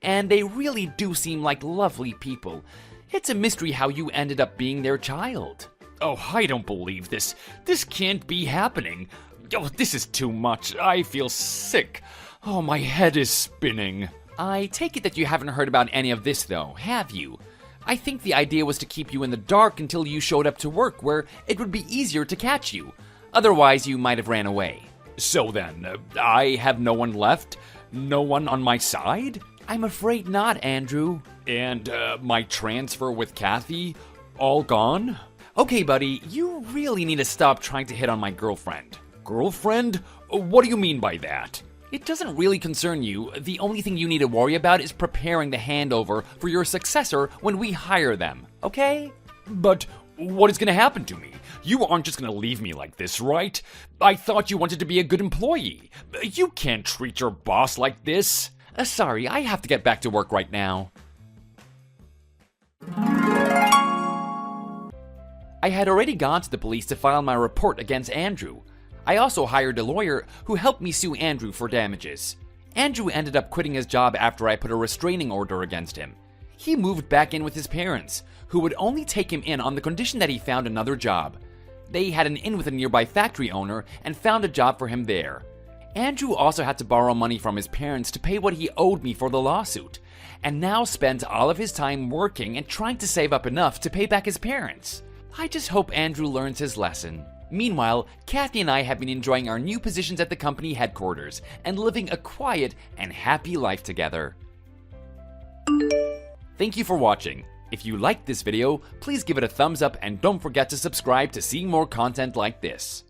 And they really do seem like lovely people. It's a mystery how you ended up being their child. Oh, I don't believe this. This can't be happening. Oh, this is too much. I feel sick. Oh, my head is spinning. I take it that you haven't heard about any of this, though, have you? I think the idea was to keep you in the dark until you showed up to work where it would be easier to catch you. Otherwise, you might have ran away. So then, I have no one left? No one on my side? I'm afraid not, Andrew. And my transfer with Kathy? All gone? Okay, buddy, you really need to stop trying to hit on my girlfriend. Girlfriend? What do you mean by that? It doesn't really concern you. The only thing you need to worry about is preparing the handover for your successor when we hire them, okay? But what is going to happen to me? You aren't just going to leave me like this, right? I thought you wanted to be a good employee. You can't treat your boss like this. Sorry, I have to get back to work right now. I had already gone to the police to file my report against Andrew. I also hired a lawyer who helped me sue Andrew for damages. Andrew ended up quitting his job after I put a restraining order against him. He moved back in with his parents, who would only take him in on the condition that he found another job. They had an in with a nearby factory owner and found a job for him there. Andrew also had to borrow money from his parents to pay what he owed me for the lawsuit, and now spends all of his time working and trying to save up enough to pay back his parents. I just hope Andrew learns his lesson. Meanwhile, Kathy and I have been enjoying our new positions at the company headquarters and living a quiet and happy life together. Thank you for watching. If you liked this video, please give it a thumbs up and don't forget to subscribe to see more content like this.